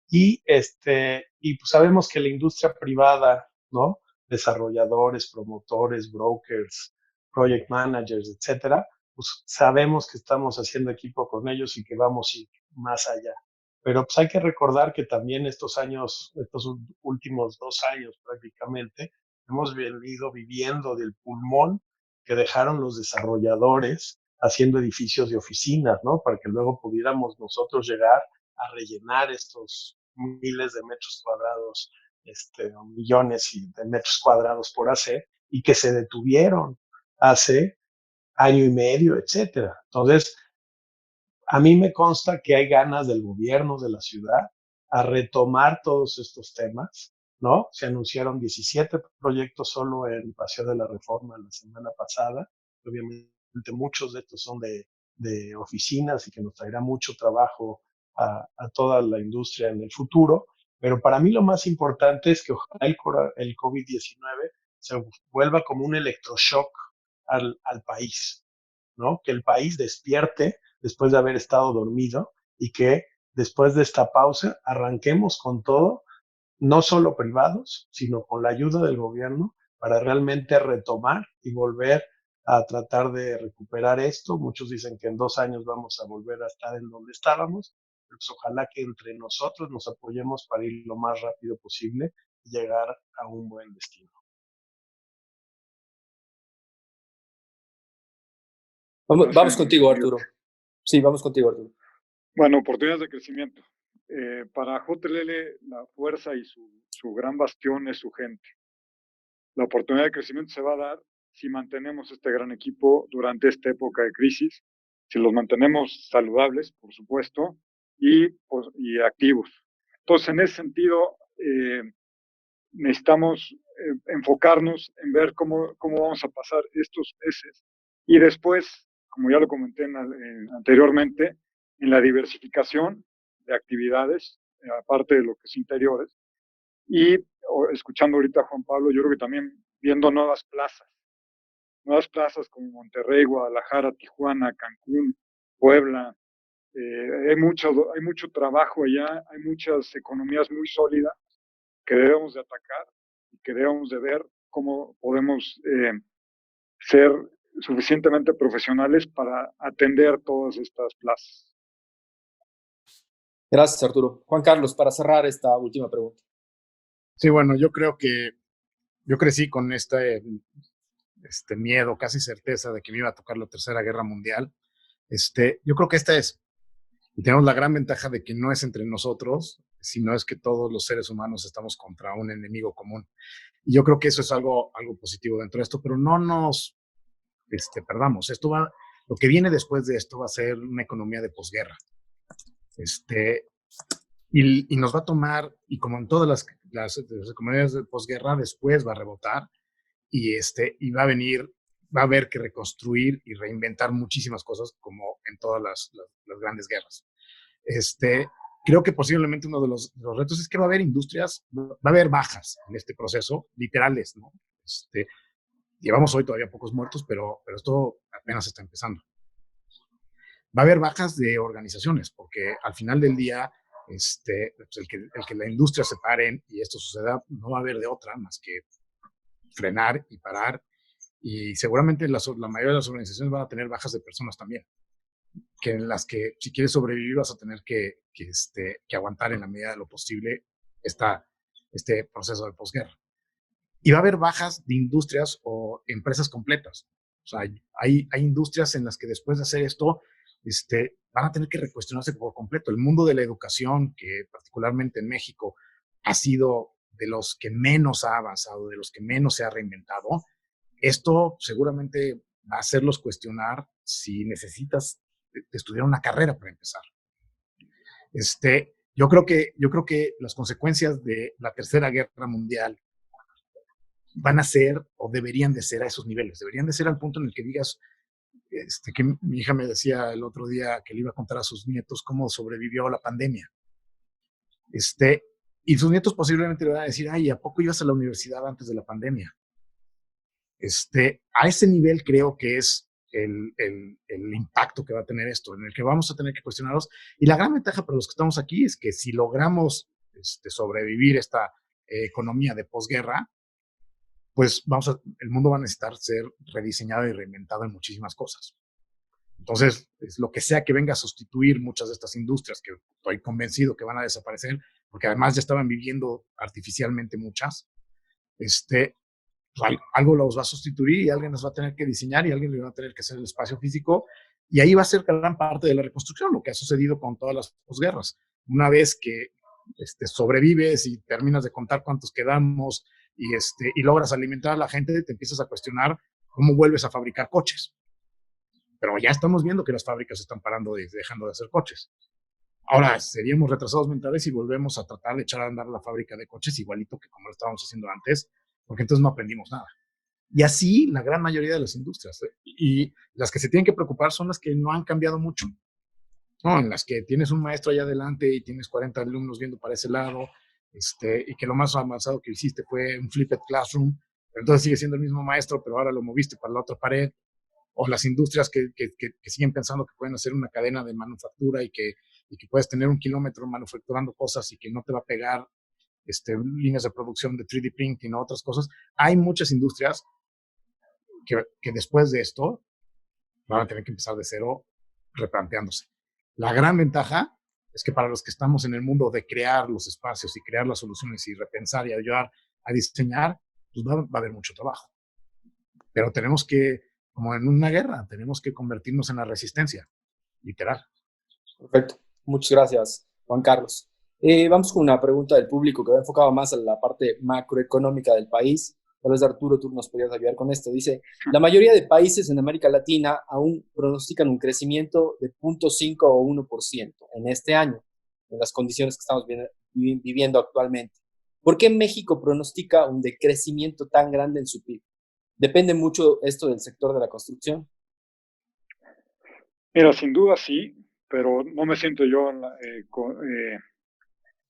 Y pues sabemos que la industria privada, ¿no? Desarrolladores, promotores, brokers, project managers, etcétera, pues sabemos que estamos haciendo equipo con ellos y que vamos a ir más allá. Pero pues hay que recordar que también estos últimos 2 años prácticamente, hemos venido viviendo del pulmón que dejaron los desarrolladores haciendo edificios de oficinas, ¿no? Para que luego pudiéramos nosotros llegar a rellenar estos miles de metros cuadrados, millones de metros cuadrados por hacer, y que se detuvieron hace año y medio, etcétera. Entonces, a mí me consta que hay ganas del gobierno de la ciudad a retomar todos estos temas, ¿no? Se anunciaron 17 proyectos solo en Paseo de la Reforma la semana pasada. Obviamente muchos de estos son de oficinas y que nos traerá mucho trabajo a toda la industria en el futuro. Pero para mí lo más importante es que ojalá el COVID-19 se vuelva como un electroshock al país, ¿no? Que el país despierte después de haber estado dormido, y que después de esta pausa arranquemos con todo, no solo privados, sino con la ayuda del gobierno, para realmente retomar y volver a tratar de recuperar esto. Muchos dicen que en 2 años vamos a volver a estar en donde estábamos, pues ojalá que entre nosotros nos apoyemos para ir lo más rápido posible y llegar a un buen destino. Vamos contigo, Arturo. Sí, vamos contigo, Arturo. Bueno, oportunidades de crecimiento. Para JLL, la fuerza y su gran bastión es su gente. La oportunidad de crecimiento se va a dar si mantenemos este gran equipo durante esta época de crisis, si los mantenemos saludables, por supuesto, y activos. Entonces, en ese sentido, necesitamos enfocarnos en ver cómo vamos a pasar estos meses, y después, como ya lo comenté anteriormente, en la diversificación de actividades, aparte de lo que es interiores, y escuchando ahorita a Juan Pablo, yo creo que también viendo nuevas plazas como Monterrey, Guadalajara, Tijuana, Cancún, Puebla. Hay mucho trabajo allá, hay muchas economías muy sólidas que debemos de atacar y que debemos de ver cómo podemos ser suficientemente profesionales para atender todas estas plazas. Gracias, Arturo. Juan Carlos, para cerrar esta última pregunta. Sí, bueno, yo creo que yo crecí con este miedo, casi certeza de que me iba a tocar la Tercera Guerra Mundial. Yo creo que esta es. Y tenemos la gran ventaja de que no es entre nosotros, sino es que todos los seres humanos estamos contra un enemigo común. Y yo creo que eso es algo positivo dentro de esto, pero no nos perdamos. Lo que viene después de esto va a ser una economía de posguerra. Y nos va a tomar, y como en todas las economías de posguerra, después va a rebotar, y va a haber que reconstruir y reinventar muchísimas cosas, como en todas las grandes guerras. Creo que posiblemente uno de los retos es que va a haber bajas en este proceso, literales, ¿no? Llevamos hoy todavía pocos muertos, pero esto apenas está empezando. Va a haber bajas de organizaciones, porque al final del día, pues el que la industria se pare y esto suceda, no va a haber de otra más que frenar y parar. Y seguramente la mayoría de las organizaciones van a tener bajas de personas también, que en las que si quieres sobrevivir vas a tener que aguantar en la medida de lo posible este proceso de posguerra. Y va a haber bajas de industrias o empresas completas. O sea, hay industrias en las que después de hacer esto, van a tener que recuestionarse por completo. El mundo de la educación, que particularmente en México ha sido de los que menos ha avanzado, de los que menos se ha reinventado, esto seguramente va a hacerlos cuestionar si necesitas estudiar una carrera para empezar. Yo creo que las consecuencias de la Tercera Guerra Mundial van a ser o deberían de ser a esos niveles. Deberían de ser al punto en el que digas, que mi hija me decía el otro día que le iba a contar a sus nietos cómo sobrevivió a la pandemia. Y sus nietos posiblemente le van a decir, ay, ¿a poco ibas a la universidad antes de la pandemia? A ese nivel creo que es el impacto que va a tener esto, en el que vamos a tener que cuestionarlos. Y la gran ventaja para los que estamos aquí es que si logramos sobrevivir esta economía de posguerra, pues el mundo va a necesitar ser rediseñado y reinventado en muchísimas cosas. Entonces, lo que sea que venga a sustituir muchas de estas industrias, que estoy convencido que van a desaparecer, porque además ya estaban viviendo artificialmente muchas, algo los va a sustituir y alguien los va a tener que diseñar y alguien le va a tener que hacer el espacio físico, y ahí va a ser gran parte de la reconstrucción, lo que ha sucedido con todas las posguerras. Una vez que sobrevives y terminas de contar cuántos quedamos y logras alimentar a la gente, te empiezas a cuestionar cómo vuelves a fabricar coches. Pero ya estamos viendo que las fábricas están parando y dejando de hacer coches. Ahora, seríamos retrasados mentales si volvemos a tratar de echar a andar la fábrica de coches igualito que como lo estábamos haciendo antes, porque entonces no aprendimos nada. Y así la gran mayoría de las industrias. Y las que se tienen que preocupar son las que no han cambiado mucho. ¿No? En las que tienes un maestro allá adelante y tienes 40 alumnos viendo para ese lado, y que lo más avanzado que hiciste fue un flipped classroom, pero entonces sigue siendo el mismo maestro, pero ahora lo moviste para la otra pared. O las industrias que siguen pensando que pueden hacer una cadena de manufactura y que puedes tener 1 kilómetro manufacturando cosas y que no te va a pegar líneas de producción de 3D printing o otras cosas. Hay muchas industrias que después de esto van a tener que empezar de cero replanteándose. La gran ventaja es que para los que estamos en el mundo de crear los espacios y crear las soluciones y repensar y ayudar a diseñar, pues va a haber mucho trabajo. Pero tenemos que, como en una guerra, tenemos que convertirnos en la resistencia, literal. Perfecto. Muchas gracias, Juan Carlos. Vamos con una pregunta del público que va enfocada más a la parte macroeconómica del país. Tal vez, Arturo, tú nos podrías ayudar con esto. Dice, la mayoría de países en América Latina aún pronostican un crecimiento de 0.5 o 1% en este año, en las condiciones que estamos viviendo actualmente. ¿Por qué México pronostica un decrecimiento tan grande en su PIB? ¿Depende mucho esto del sector de la construcción? Mira, sin duda sí, pero no me siento yo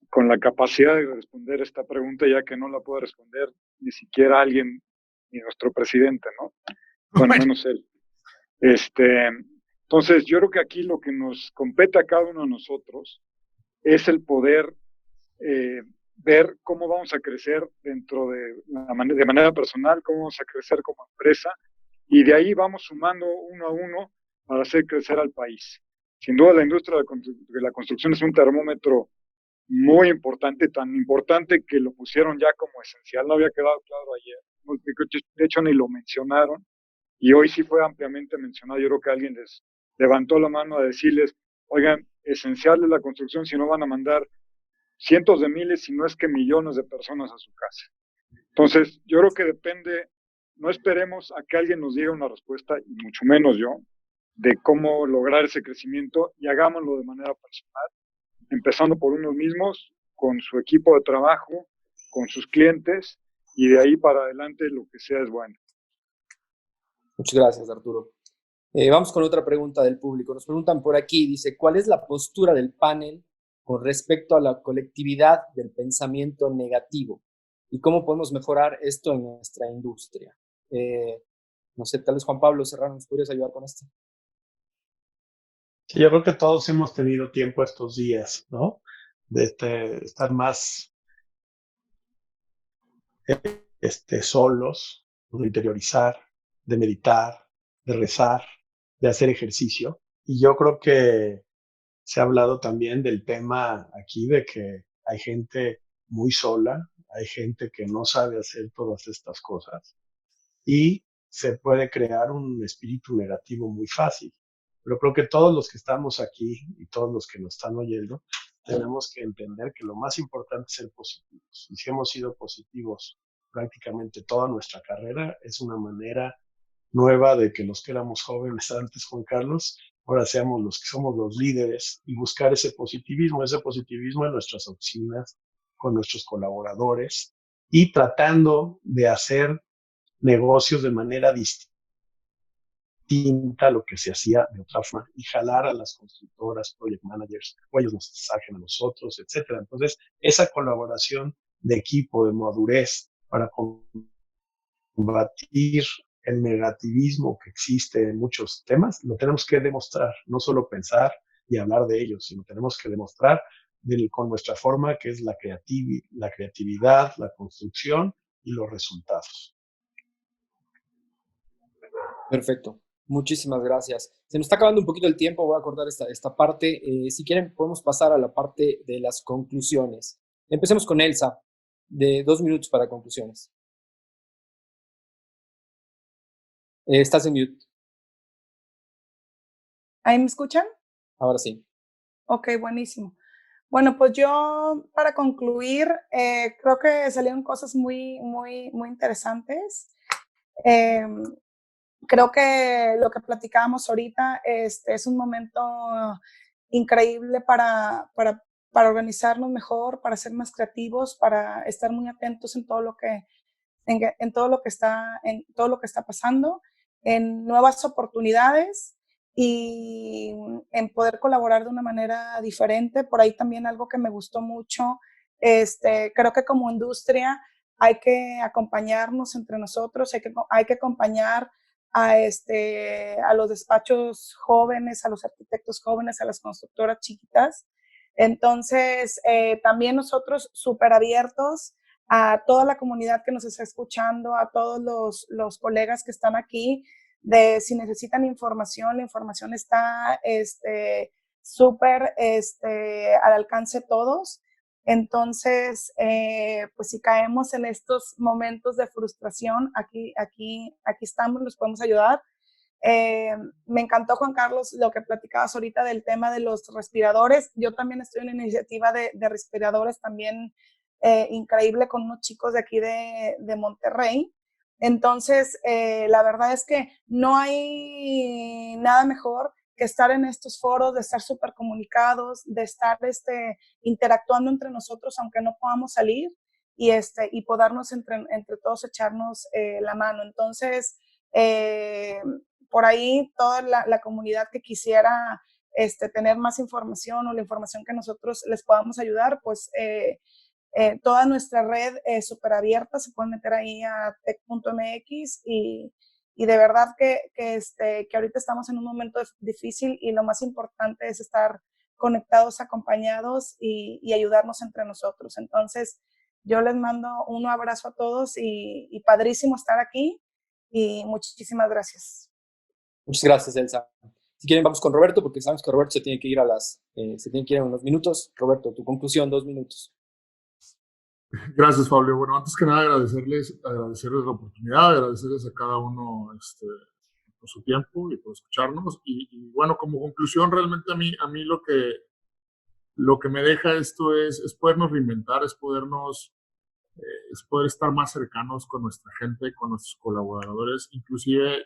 con la capacidad de responder esta pregunta, ya que no la puede responder ni siquiera alguien, ni nuestro presidente, ¿no? Bueno, menos él. Entonces, yo creo que aquí lo que nos compete a cada uno de nosotros es el poder ver cómo vamos a crecer de manera personal, cómo vamos a crecer como empresa, y de ahí vamos sumando uno a uno para hacer crecer al país. Sin duda, la industria de la construcción es un termómetro muy importante, tan importante que lo pusieron ya como esencial. No había quedado claro ayer, de hecho ni lo mencionaron, y hoy sí fue ampliamente mencionado. Yo creo que alguien les levantó la mano a decirles, oigan, esencial es la construcción, si no van a mandar cientos de miles, si no es que millones de personas a su casa. Entonces, yo creo que depende, no esperemos a que alguien nos diga una respuesta, y mucho menos yo, de cómo lograr ese crecimiento, y hagámoslo de manera personal, empezando por unos mismos, con su equipo de trabajo, con sus clientes, y de ahí para adelante lo que sea es bueno. Muchas gracias, Arturo. Vamos con otra pregunta del público. Nos preguntan por aquí, dice, ¿cuál es la postura del panel con respecto a la colectividad del pensamiento negativo? ¿Y cómo podemos mejorar esto en nuestra industria? No sé, tal vez Juan Pablo Serrano, ¿nos podrías ayudar con esto? Sí, yo creo que todos hemos tenido tiempo estos días, ¿no? De estar más solos, de interiorizar, de meditar, de rezar, de hacer ejercicio. Y yo creo que se ha hablado también del tema aquí de que hay gente muy sola, hay gente que no sabe hacer todas estas cosas y se puede crear un espíritu negativo muy fácil. Pero creo que todos los que estamos aquí y todos los que nos están oyendo, tenemos que entender que lo más importante es ser positivos. Y si hemos sido positivos prácticamente toda nuestra carrera, es una manera nueva de que los que éramos jóvenes antes, Juan Carlos, ahora seamos los que somos los líderes y buscar ese positivismo en nuestras oficinas, con nuestros colaboradores y tratando de hacer negocios de manera distinta a lo que se hacía de otra forma y jalar a las constructoras, project managers, o ellos nos saquen a nosotros, etcétera. Entonces, esa colaboración de equipo, de madurez para combatir el negativismo que existe en muchos temas, lo tenemos que demostrar, no solo pensar y hablar de ellos, sino tenemos que demostrar con nuestra forma, que es la creatividad, la construcción y los resultados. Perfecto. Muchísimas gracias. Se nos está acabando un poquito el tiempo, voy a cortar esta parte. Si quieren, podemos pasar a la parte de las conclusiones. Empecemos con Elsa, de 2 minutos para conclusiones. Estás en mute. ¿Ahí me escuchan? Ahora sí. Ok, buenísimo. Bueno, pues yo para concluir, creo que salieron cosas muy, muy, muy interesantes. Creo que lo que platicábamos ahorita es un momento increíble para organizarnos mejor, para ser más creativos, para estar muy atentos en todo lo que está pasando, en nuevas oportunidades y en poder colaborar de una manera diferente. Por ahí también algo que me gustó mucho, creo que como industria hay que acompañarnos entre nosotros, hay que acompañar a los despachos jóvenes, a los arquitectos jóvenes, a las constructoras chiquitas. Entonces, también nosotros súper abiertos a toda la comunidad que nos está escuchando, a todos los colegas que están aquí, de si necesitan información, la información está súper al alcance de todos. Entonces, pues si caemos en estos momentos de frustración, aquí estamos, los podemos ayudar. Me encantó, Juan Carlos, lo que platicabas ahorita del tema de los respiradores. Yo también estoy en una iniciativa de respiradores también increíble con unos chicos de aquí de Monterrey. Entonces, la verdad es que no hay nada mejor que estar en estos foros, de estar súper comunicados, de estar interactuando entre nosotros, aunque no podamos salir, y podernos entre todos echarnos la mano. Entonces, por ahí toda la comunidad que quisiera tener más información o la información que nosotros les podamos ayudar, pues toda nuestra red es súper abierta, se pueden meter ahí a tech.mx y de verdad que ahorita estamos en un momento difícil y lo más importante es estar conectados, acompañados y ayudarnos entre nosotros. Entonces, yo les mando un abrazo a todos y padrísimo estar aquí y muchísimas gracias. Muchas gracias, Elsa. Si quieren, vamos con Roberto, porque sabemos que Roberto se tiene que ir en unos minutos. Roberto, tu conclusión, 2 minutos. Gracias, Fabio. Bueno, antes que nada, agradecerles la oportunidad, agradecerles a cada uno por su tiempo y por escucharnos. Y bueno, como conclusión, realmente a mí lo que me deja esto es podernos reinventar, es poder estar más cercanos con nuestra gente, con nuestros colaboradores, inclusive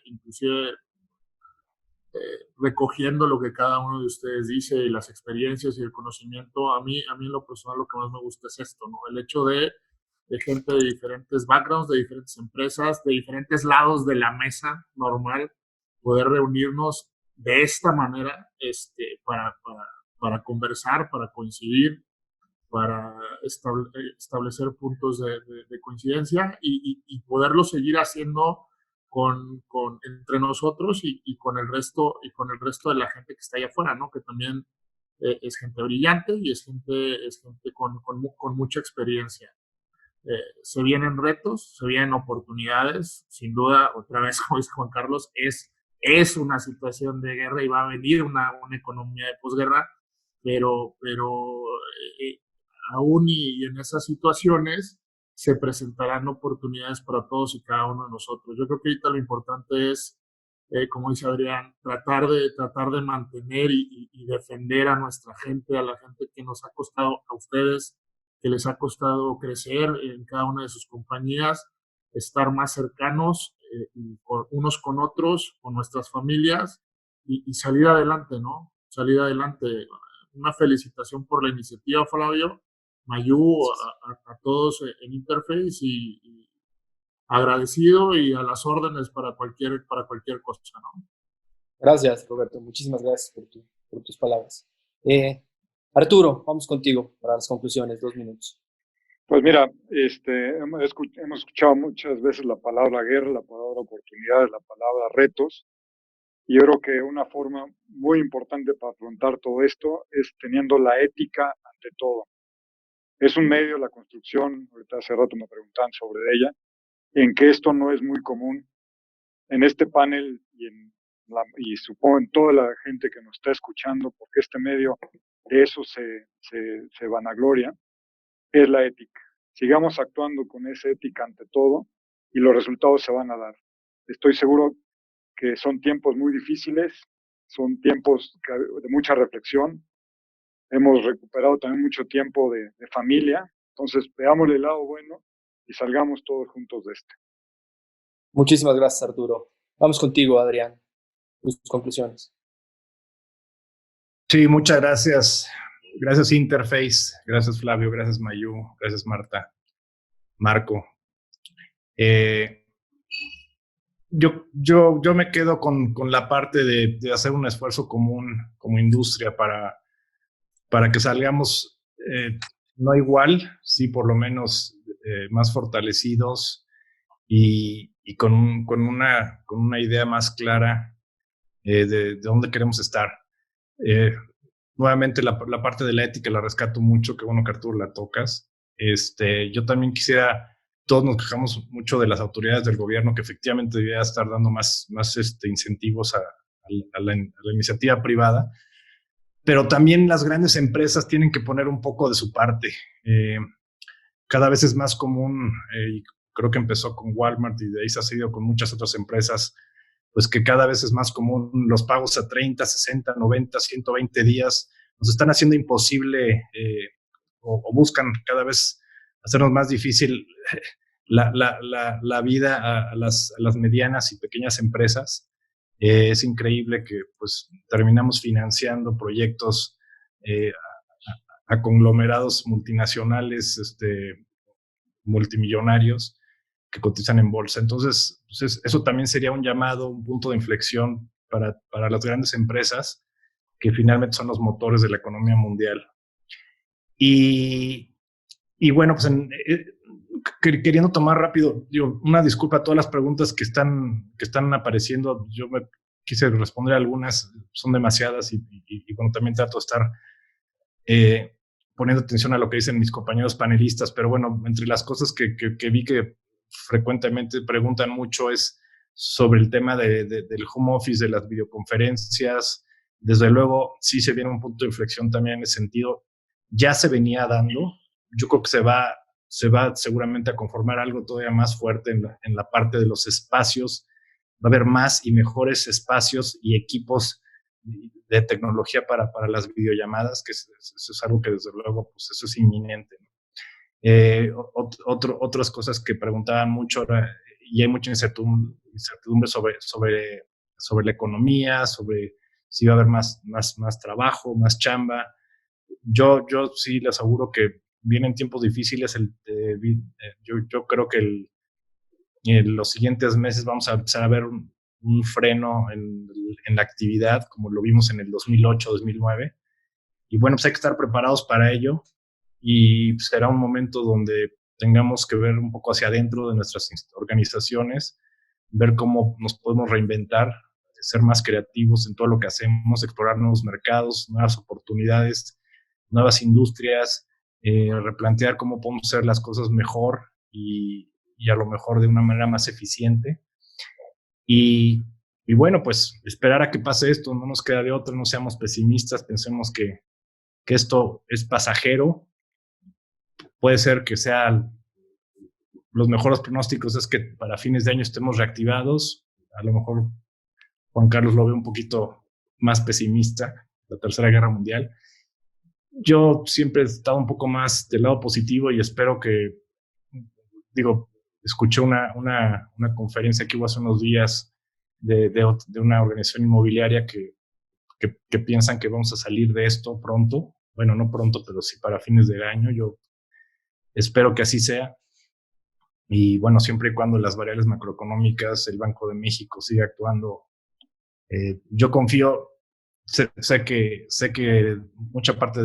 recogiendo lo que cada uno de ustedes dice y las experiencias y el conocimiento. A mí en lo personal lo que más me gusta es esto, ¿no? El hecho de gente de diferentes backgrounds, de diferentes empresas, de diferentes lados de la mesa normal, poder reunirnos de esta manera para conversar, para coincidir, para establecer puntos de coincidencia y poderlo seguir haciendo entre nosotros y con el resto de la gente que está allá afuera, ¿no? Que también es gente brillante y es gente con mucha experiencia. Se vienen retos, se vienen oportunidades, sin duda, otra vez, como dice Juan Carlos, es una situación de guerra y va a venir una economía de posguerra, pero aún y en esas situaciones se presentarán oportunidades para todos y cada uno de nosotros. Yo creo que ahorita lo importante es, como dice Adrián, tratar de mantener y defender a nuestra gente, a la gente que nos ha costado, a ustedes, que les ha costado crecer en cada una de sus compañías, estar más cercanos unos con otros, con nuestras familias y salir adelante, ¿no? Salir adelante. Una felicitación por la iniciativa, Flavio, Mayú, a todos en Interface y agradecido y a las órdenes para cualquier cosa, ¿no? Gracias, Roberto. Muchísimas gracias por tus palabras. Arturo, vamos contigo para las conclusiones, 2 minutos. Pues mira, hemos escuchado muchas veces la palabra guerra, la palabra oportunidades, la palabra retos, y yo creo que una forma muy importante para afrontar todo esto es teniendo la ética ante todo. Es un medio, la construcción, ahorita hace rato me preguntaban sobre ella, en que esto no es muy común. En este panel y supongo en toda la gente que nos está escuchando, porque este medio de eso se vanagloria, es la ética. Sigamos actuando con esa ética ante todo y los resultados se van a dar. Estoy seguro que son tiempos muy difíciles, son tiempos de mucha reflexión. Hemos recuperado también mucho tiempo de familia, entonces veámosle el lado bueno y salgamos todos juntos de este. Muchísimas gracias, Arturo. Vamos contigo, Adrián. Tus conclusiones. Sí, muchas gracias. Gracias, Interface. Gracias, Flavio. Gracias, Mayú. Gracias, Marta. Marco. Yo me quedo con la parte de hacer un esfuerzo común como industria para que salgamos no igual, sí, por lo menos más fortalecidos y con una idea más clara de dónde queremos estar. Nuevamente la parte de la ética la rescato mucho, qué bueno que Arturo la tocas. Yo también todos nos quejamos mucho de las autoridades del gobierno que efectivamente debería estar dando más incentivos a la iniciativa privada, pero también las grandes empresas tienen que poner un poco de su parte. Cada vez es más común, y creo que empezó con Walmart y de ahí se ha seguido con muchas otras empresas, pues que cada vez es más común los pagos a 30, 60, 90, 120 días. Nos están haciendo imposible o buscan cada vez hacernos más difícil la vida a las medianas y pequeñas empresas. Es increíble que pues terminamos financiando proyectos a conglomerados multinacionales multimillonarios que cotizan en bolsa. Entonces, pues eso también sería un llamado, un punto de inflexión para las grandes empresas que finalmente son los motores de la economía mundial. Y bueno, pues queriendo tomar rápido, una disculpa a todas las preguntas que están apareciendo. Yo me quise responder algunas, son demasiadas y bueno, también trato de estar poniendo atención a lo que dicen mis compañeros panelistas, pero bueno, entre las cosas que vi que frecuentemente preguntan mucho es sobre el tema del home office, de las videoconferencias. Desde luego, sí se viene un punto de inflexión también en ese sentido. Ya se venía dando. Yo creo que se va seguramente a conformar algo todavía más fuerte en la parte de los espacios. Va a haber más y mejores espacios y equipos de tecnología para las videollamadas, que eso es algo que desde luego, pues eso es inminente, ¿no? Otras cosas que preguntaban mucho, y hay mucha incertidumbre sobre la economía, sobre si va a haber más trabajo, más chamba. Yo sí les aseguro que vienen tiempos difíciles. Yo creo que en los siguientes meses vamos a empezar a ver un freno en la actividad, como lo vimos en el 2008, 2009. Y bueno, pues hay que estar preparados para ello. Y será un momento donde tengamos que ver un poco hacia adentro de nuestras organizaciones, ver cómo nos podemos reinventar, ser más creativos en todo lo que hacemos, explorar nuevos mercados, nuevas oportunidades, nuevas industrias, replantear cómo podemos hacer las cosas mejor y a lo mejor de una manera más eficiente. Y bueno, pues esperar a que pase esto, no nos queda de otra, no seamos pesimistas, pensemos que esto es pasajero. Puede ser que sea, los mejores pronósticos es que para fines de año estemos reactivados. A lo mejor Juan Carlos lo ve un poquito más pesimista, la Tercera Guerra Mundial. Yo siempre he estado un poco más del lado positivo y espero que, escuché una conferencia que hubo hace unos días de una organización inmobiliaria que piensan que vamos a salir de esto pronto. Bueno, no pronto, pero sí para fines del año. Yo espero que así sea. Y bueno, siempre y cuando las variables macroeconómicas, el Banco de México siga actuando, yo confío, sé que mucha parte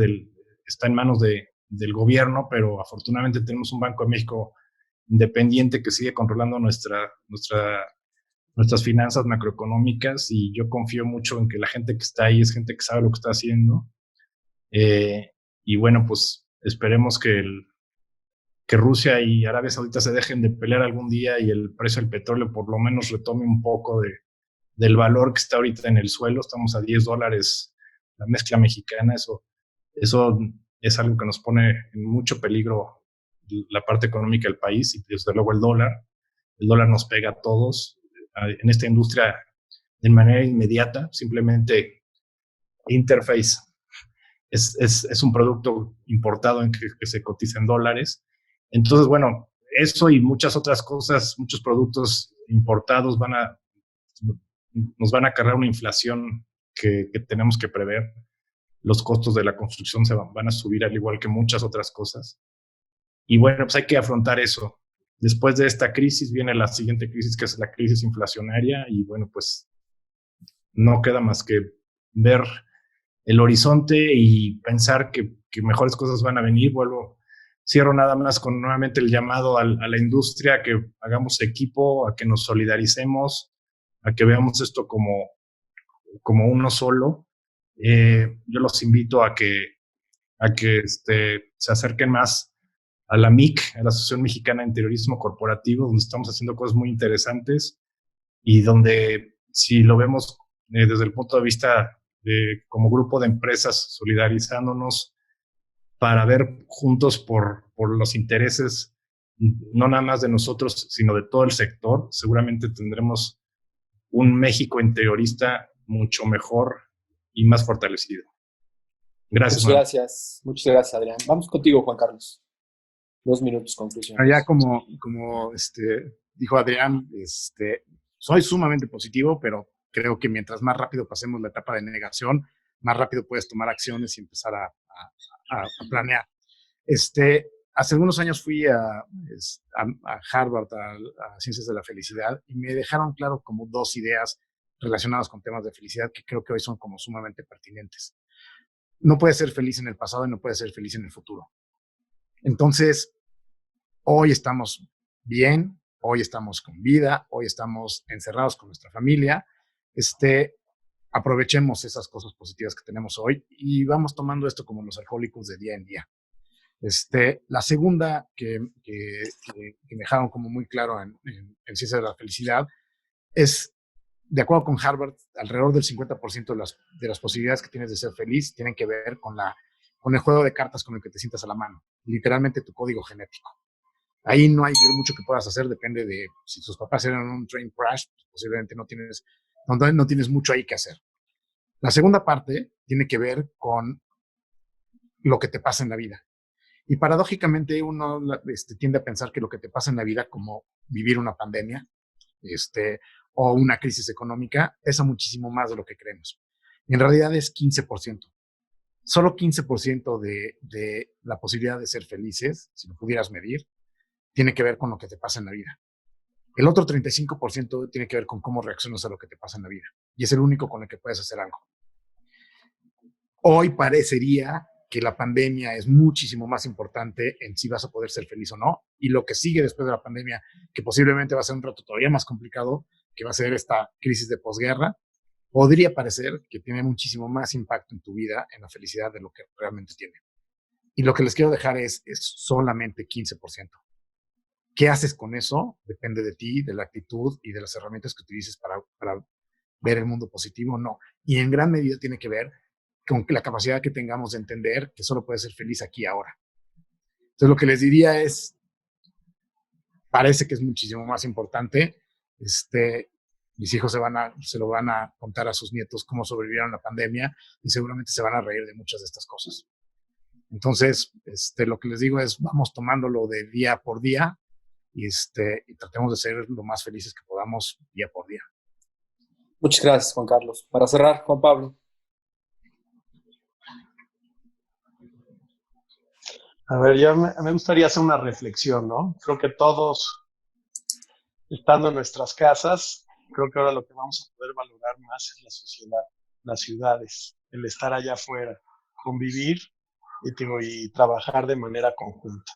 está en manos del gobierno, pero afortunadamente tenemos un Banco de México independiente que sigue controlando nuestras finanzas macroeconómicas, y yo confío mucho en que la gente que está ahí es gente que sabe lo que está haciendo. Y bueno, pues esperemos que Rusia y Arabia Saudita se dejen de pelear algún día y el precio del petróleo por lo menos retome un poco del valor que está ahorita en el suelo. Estamos a $10 la mezcla mexicana. Eso es algo que nos pone en mucho peligro la parte económica del país, y desde luego el dólar. El dólar nos pega a todos en esta industria de manera inmediata. Simplemente Interface es un producto importado en que se cotiza en dólares. Entonces, bueno, eso y muchas otras cosas, muchos productos importados nos van a cargar una inflación que tenemos que prever. Los costos de la construcción van a subir, al igual que muchas otras cosas. Y bueno, pues hay que afrontar eso. Después de esta crisis viene la siguiente crisis, que es la crisis inflacionaria, y bueno, pues no queda más que ver el horizonte y pensar que mejores cosas van a venir. Cierro nada más con nuevamente el llamado a la industria, a que hagamos equipo, a que nos solidaricemos, a que veamos esto como uno solo. Yo los invito a que se acerquen más a la MIC, a la Asociación Mexicana de Interiorismo Corporativo, donde estamos haciendo cosas muy interesantes y donde, si lo vemos desde el punto de vista como grupo de empresas solidarizándonos para ver juntos por los intereses, no nada más de nosotros, sino de todo el sector, seguramente tendremos un México interiorista mucho mejor y más fortalecido. Gracias. Muchas gracias, Adrián. Vamos contigo, Juan Carlos. 2 minutos, conclusión. Ya como dijo Adrián, soy sumamente positivo, pero creo que mientras más rápido pasemos la etapa de negación, más rápido puedes tomar acciones y empezar a planear. Hace algunos años fui a Harvard, a Ciencias de la Felicidad, y me dejaron claro como 2 ideas relacionadas con temas de felicidad que creo que hoy son como sumamente pertinentes. No puedes ser feliz en el pasado y no puedes ser feliz en el futuro. Entonces, hoy estamos bien, hoy estamos con vida, hoy estamos encerrados con nuestra familia. Aprovechemos esas cosas positivas que tenemos hoy y vamos tomando esto como los alcohólicos de día en día. La segunda que me dejaron como muy claro en Ciencias de la Felicidad es, de acuerdo con Harvard, alrededor del 50% de las posibilidades que tienes de ser feliz tienen que ver con el juego de cartas con el que te sientas a la mano, literalmente tu código genético. Ahí no hay mucho que puedas hacer, depende de si tus papás eran un train crash, pues posiblemente no tienes mucho ahí que hacer. La segunda parte tiene que ver con lo que te pasa en la vida. Y paradójicamente uno tiende a pensar que lo que te pasa en la vida, como vivir una pandemia o una crisis económica, pesa muchísimo más de lo que creemos. Y en realidad es 15%. Solo 15% de la posibilidad de ser felices, si lo pudieras medir, tiene que ver con lo que te pasa en la vida. El otro 35% tiene que ver con cómo reaccionas a lo que te pasa en la vida. Y es el único con el que puedes hacer algo. Hoy parecería que la pandemia es muchísimo más importante en si vas a poder ser feliz o no. Y lo que sigue después de la pandemia, que posiblemente va a ser un rato todavía más complicado, que va a ser esta crisis de posguerra, podría parecer que tiene muchísimo más impacto en tu vida, en la felicidad, de lo que realmente tiene. Y lo que les quiero dejar es solamente 15%. ¿Qué haces con eso? Depende de ti, de la actitud y de las herramientas que utilices para ver el mundo positivo o no. Y en gran medida tiene que ver con la capacidad que tengamos de entender que solo puedes ser feliz aquí y ahora. Entonces, lo que les diría es, parece que es muchísimo más importante. Mis hijos se lo van a contar a sus nietos cómo sobrevivieron la pandemia y seguramente se van a reír de muchas de estas cosas. Entonces, lo que les digo es, vamos tomándolo de día por día y tratemos de ser lo más felices que podamos día por día. Muchas gracias, Juan Carlos. Para cerrar, Juan Pablo. A ver, me gustaría hacer una reflexión, ¿no? Creo que todos, estando en nuestras casas, creo que ahora lo que vamos a poder valorar más es la sociedad, las ciudades, el estar allá afuera, convivir y trabajar de manera conjunta.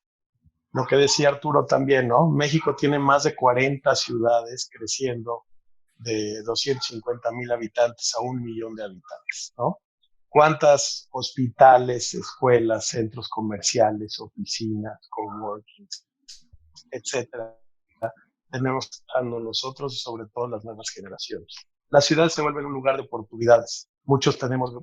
Lo que decía Arturo también, ¿no? México tiene más de 40 ciudades creciendo de 250,000 habitantes a 1,000,000 de habitantes, ¿no? ¿Cuántas hospitales, escuelas, centros comerciales, oficinas, coworkings, etcétera, tenemos trabajando nosotros y sobre todo las nuevas generaciones? Las ciudades se vuelven un lugar de oportunidades. Muchos tenemos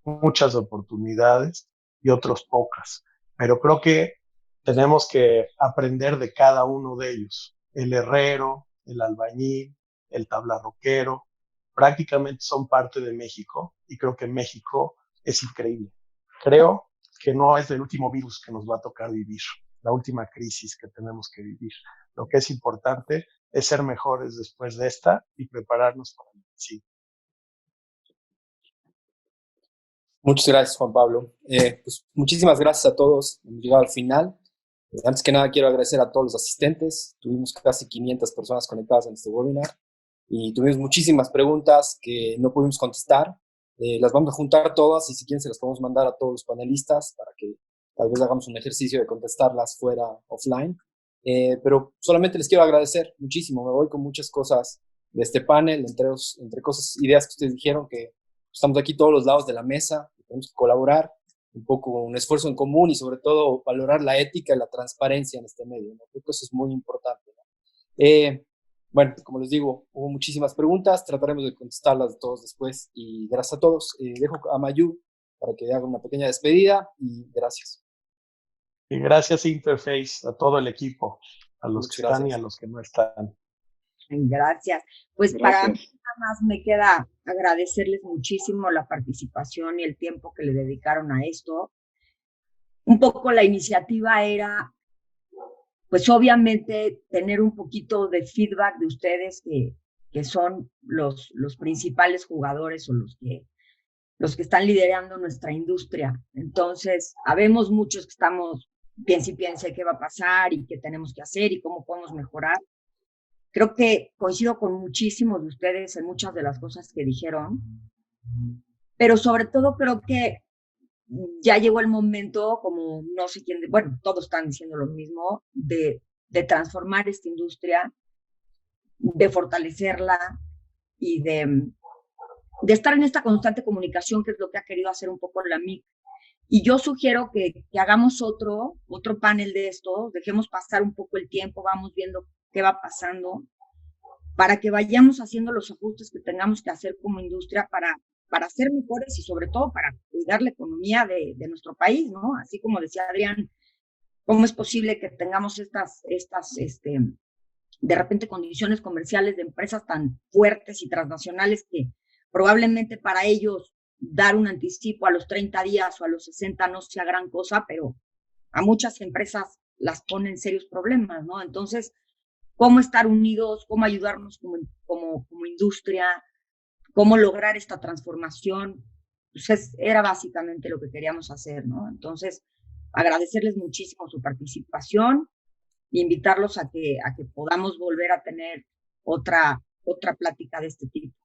muchas oportunidades y otros pocas, pero creo que tenemos que aprender de cada uno de ellos. El herrero, el albañil, el tablarroquero, prácticamente son parte de México y creo que México es increíble. Creo que no es el último virus que nos va a tocar vivir, la última crisis que tenemos que vivir. Lo que es importante es ser mejores después de esta y prepararnos para el siguiente. Muchas gracias, Juan Pablo. Pues muchísimas gracias a todos. Hemos llegado al final. Antes que nada, quiero agradecer a todos los asistentes. Tuvimos casi 500 personas conectadas en este webinar y tuvimos muchísimas preguntas que no pudimos contestar. Las vamos a juntar todas y si quieren se las podemos mandar a todos los panelistas para que tal vez hagamos un ejercicio de contestarlas fuera offline. Pero solamente les quiero agradecer muchísimo. Me voy con muchas cosas de este panel, entre cosas, ideas que ustedes dijeron, que estamos aquí todos los lados de la mesa, que tenemos que colaborar, un poco un esfuerzo en común y sobre todo valorar la ética y la transparencia en este medio, ¿no? Creo que eso es muy importante, ¿no? Bueno, como les digo, hubo muchísimas preguntas, trataremos de contestarlas de todos después y gracias a todos. Dejo a Mayu para que haga una pequeña despedida y gracias. Y gracias Interface, a todo el equipo, a los Muchas que gracias. están y a los que no están. Gracias. Pues para mí nada más me queda agradecerles muchísimo la participación y el tiempo que le dedicaron a esto. Un poco la iniciativa era, pues obviamente, tener un poquito de feedback de ustedes que son los principales jugadores o los que están liderando nuestra industria. Entonces, habemos muchos que estamos piensa y piensa qué va a pasar y qué tenemos que hacer y cómo podemos mejorar. Creo que coincido con muchísimos de ustedes en muchas de las cosas que dijeron, pero sobre todo creo que ya llegó el momento, como no sé quién, bueno, todos están diciendo lo mismo, de transformar esta industria, de fortalecerla y de estar en esta constante comunicación, que es lo que ha querido hacer un poco la MIC. Y yo sugiero que hagamos otro panel de esto, dejemos pasar un poco el tiempo, vamos viendo qué va pasando, para que vayamos haciendo los ajustes que tengamos que hacer como industria para ser mejores y sobre todo para cuidar la economía de nuestro país, ¿no? Así como decía Adrián, ¿cómo es posible que tengamos estas de repente condiciones comerciales de empresas tan fuertes y transnacionales que probablemente para ellos dar un anticipo a los 30 días o a los 60 no sea gran cosa, pero a muchas empresas las ponen serios problemas, ¿no? Entonces, ¿cómo estar unidos? ¿Cómo ayudarnos como industria? ¿Cómo lograr esta transformación? Pues era básicamente lo que queríamos hacer, ¿no? Entonces, agradecerles muchísimo su participación e invitarlos a que podamos volver a tener otra plática de este tipo.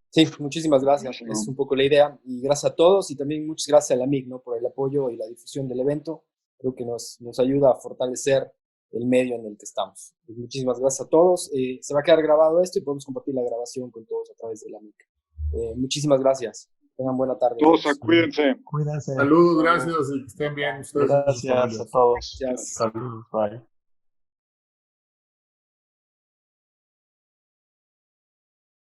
Sí, muchísimas gracias. Es un poco la idea. Y gracias a todos y también muchas gracias a la MIC, ¿no? Por el apoyo y la difusión del evento. Creo que nos ayuda a fortalecer el medio en el que estamos. Pues muchísimas gracias a todos. Se va a quedar grabado esto y podemos compartir la grabación con todos a través de la MIC. Muchísimas gracias. Tengan buena tarde. Todos, cuídense. Cuídense. Saludos, gracias y que estén bien ustedes. Gracias a todos. Gracias. Saludos, bye.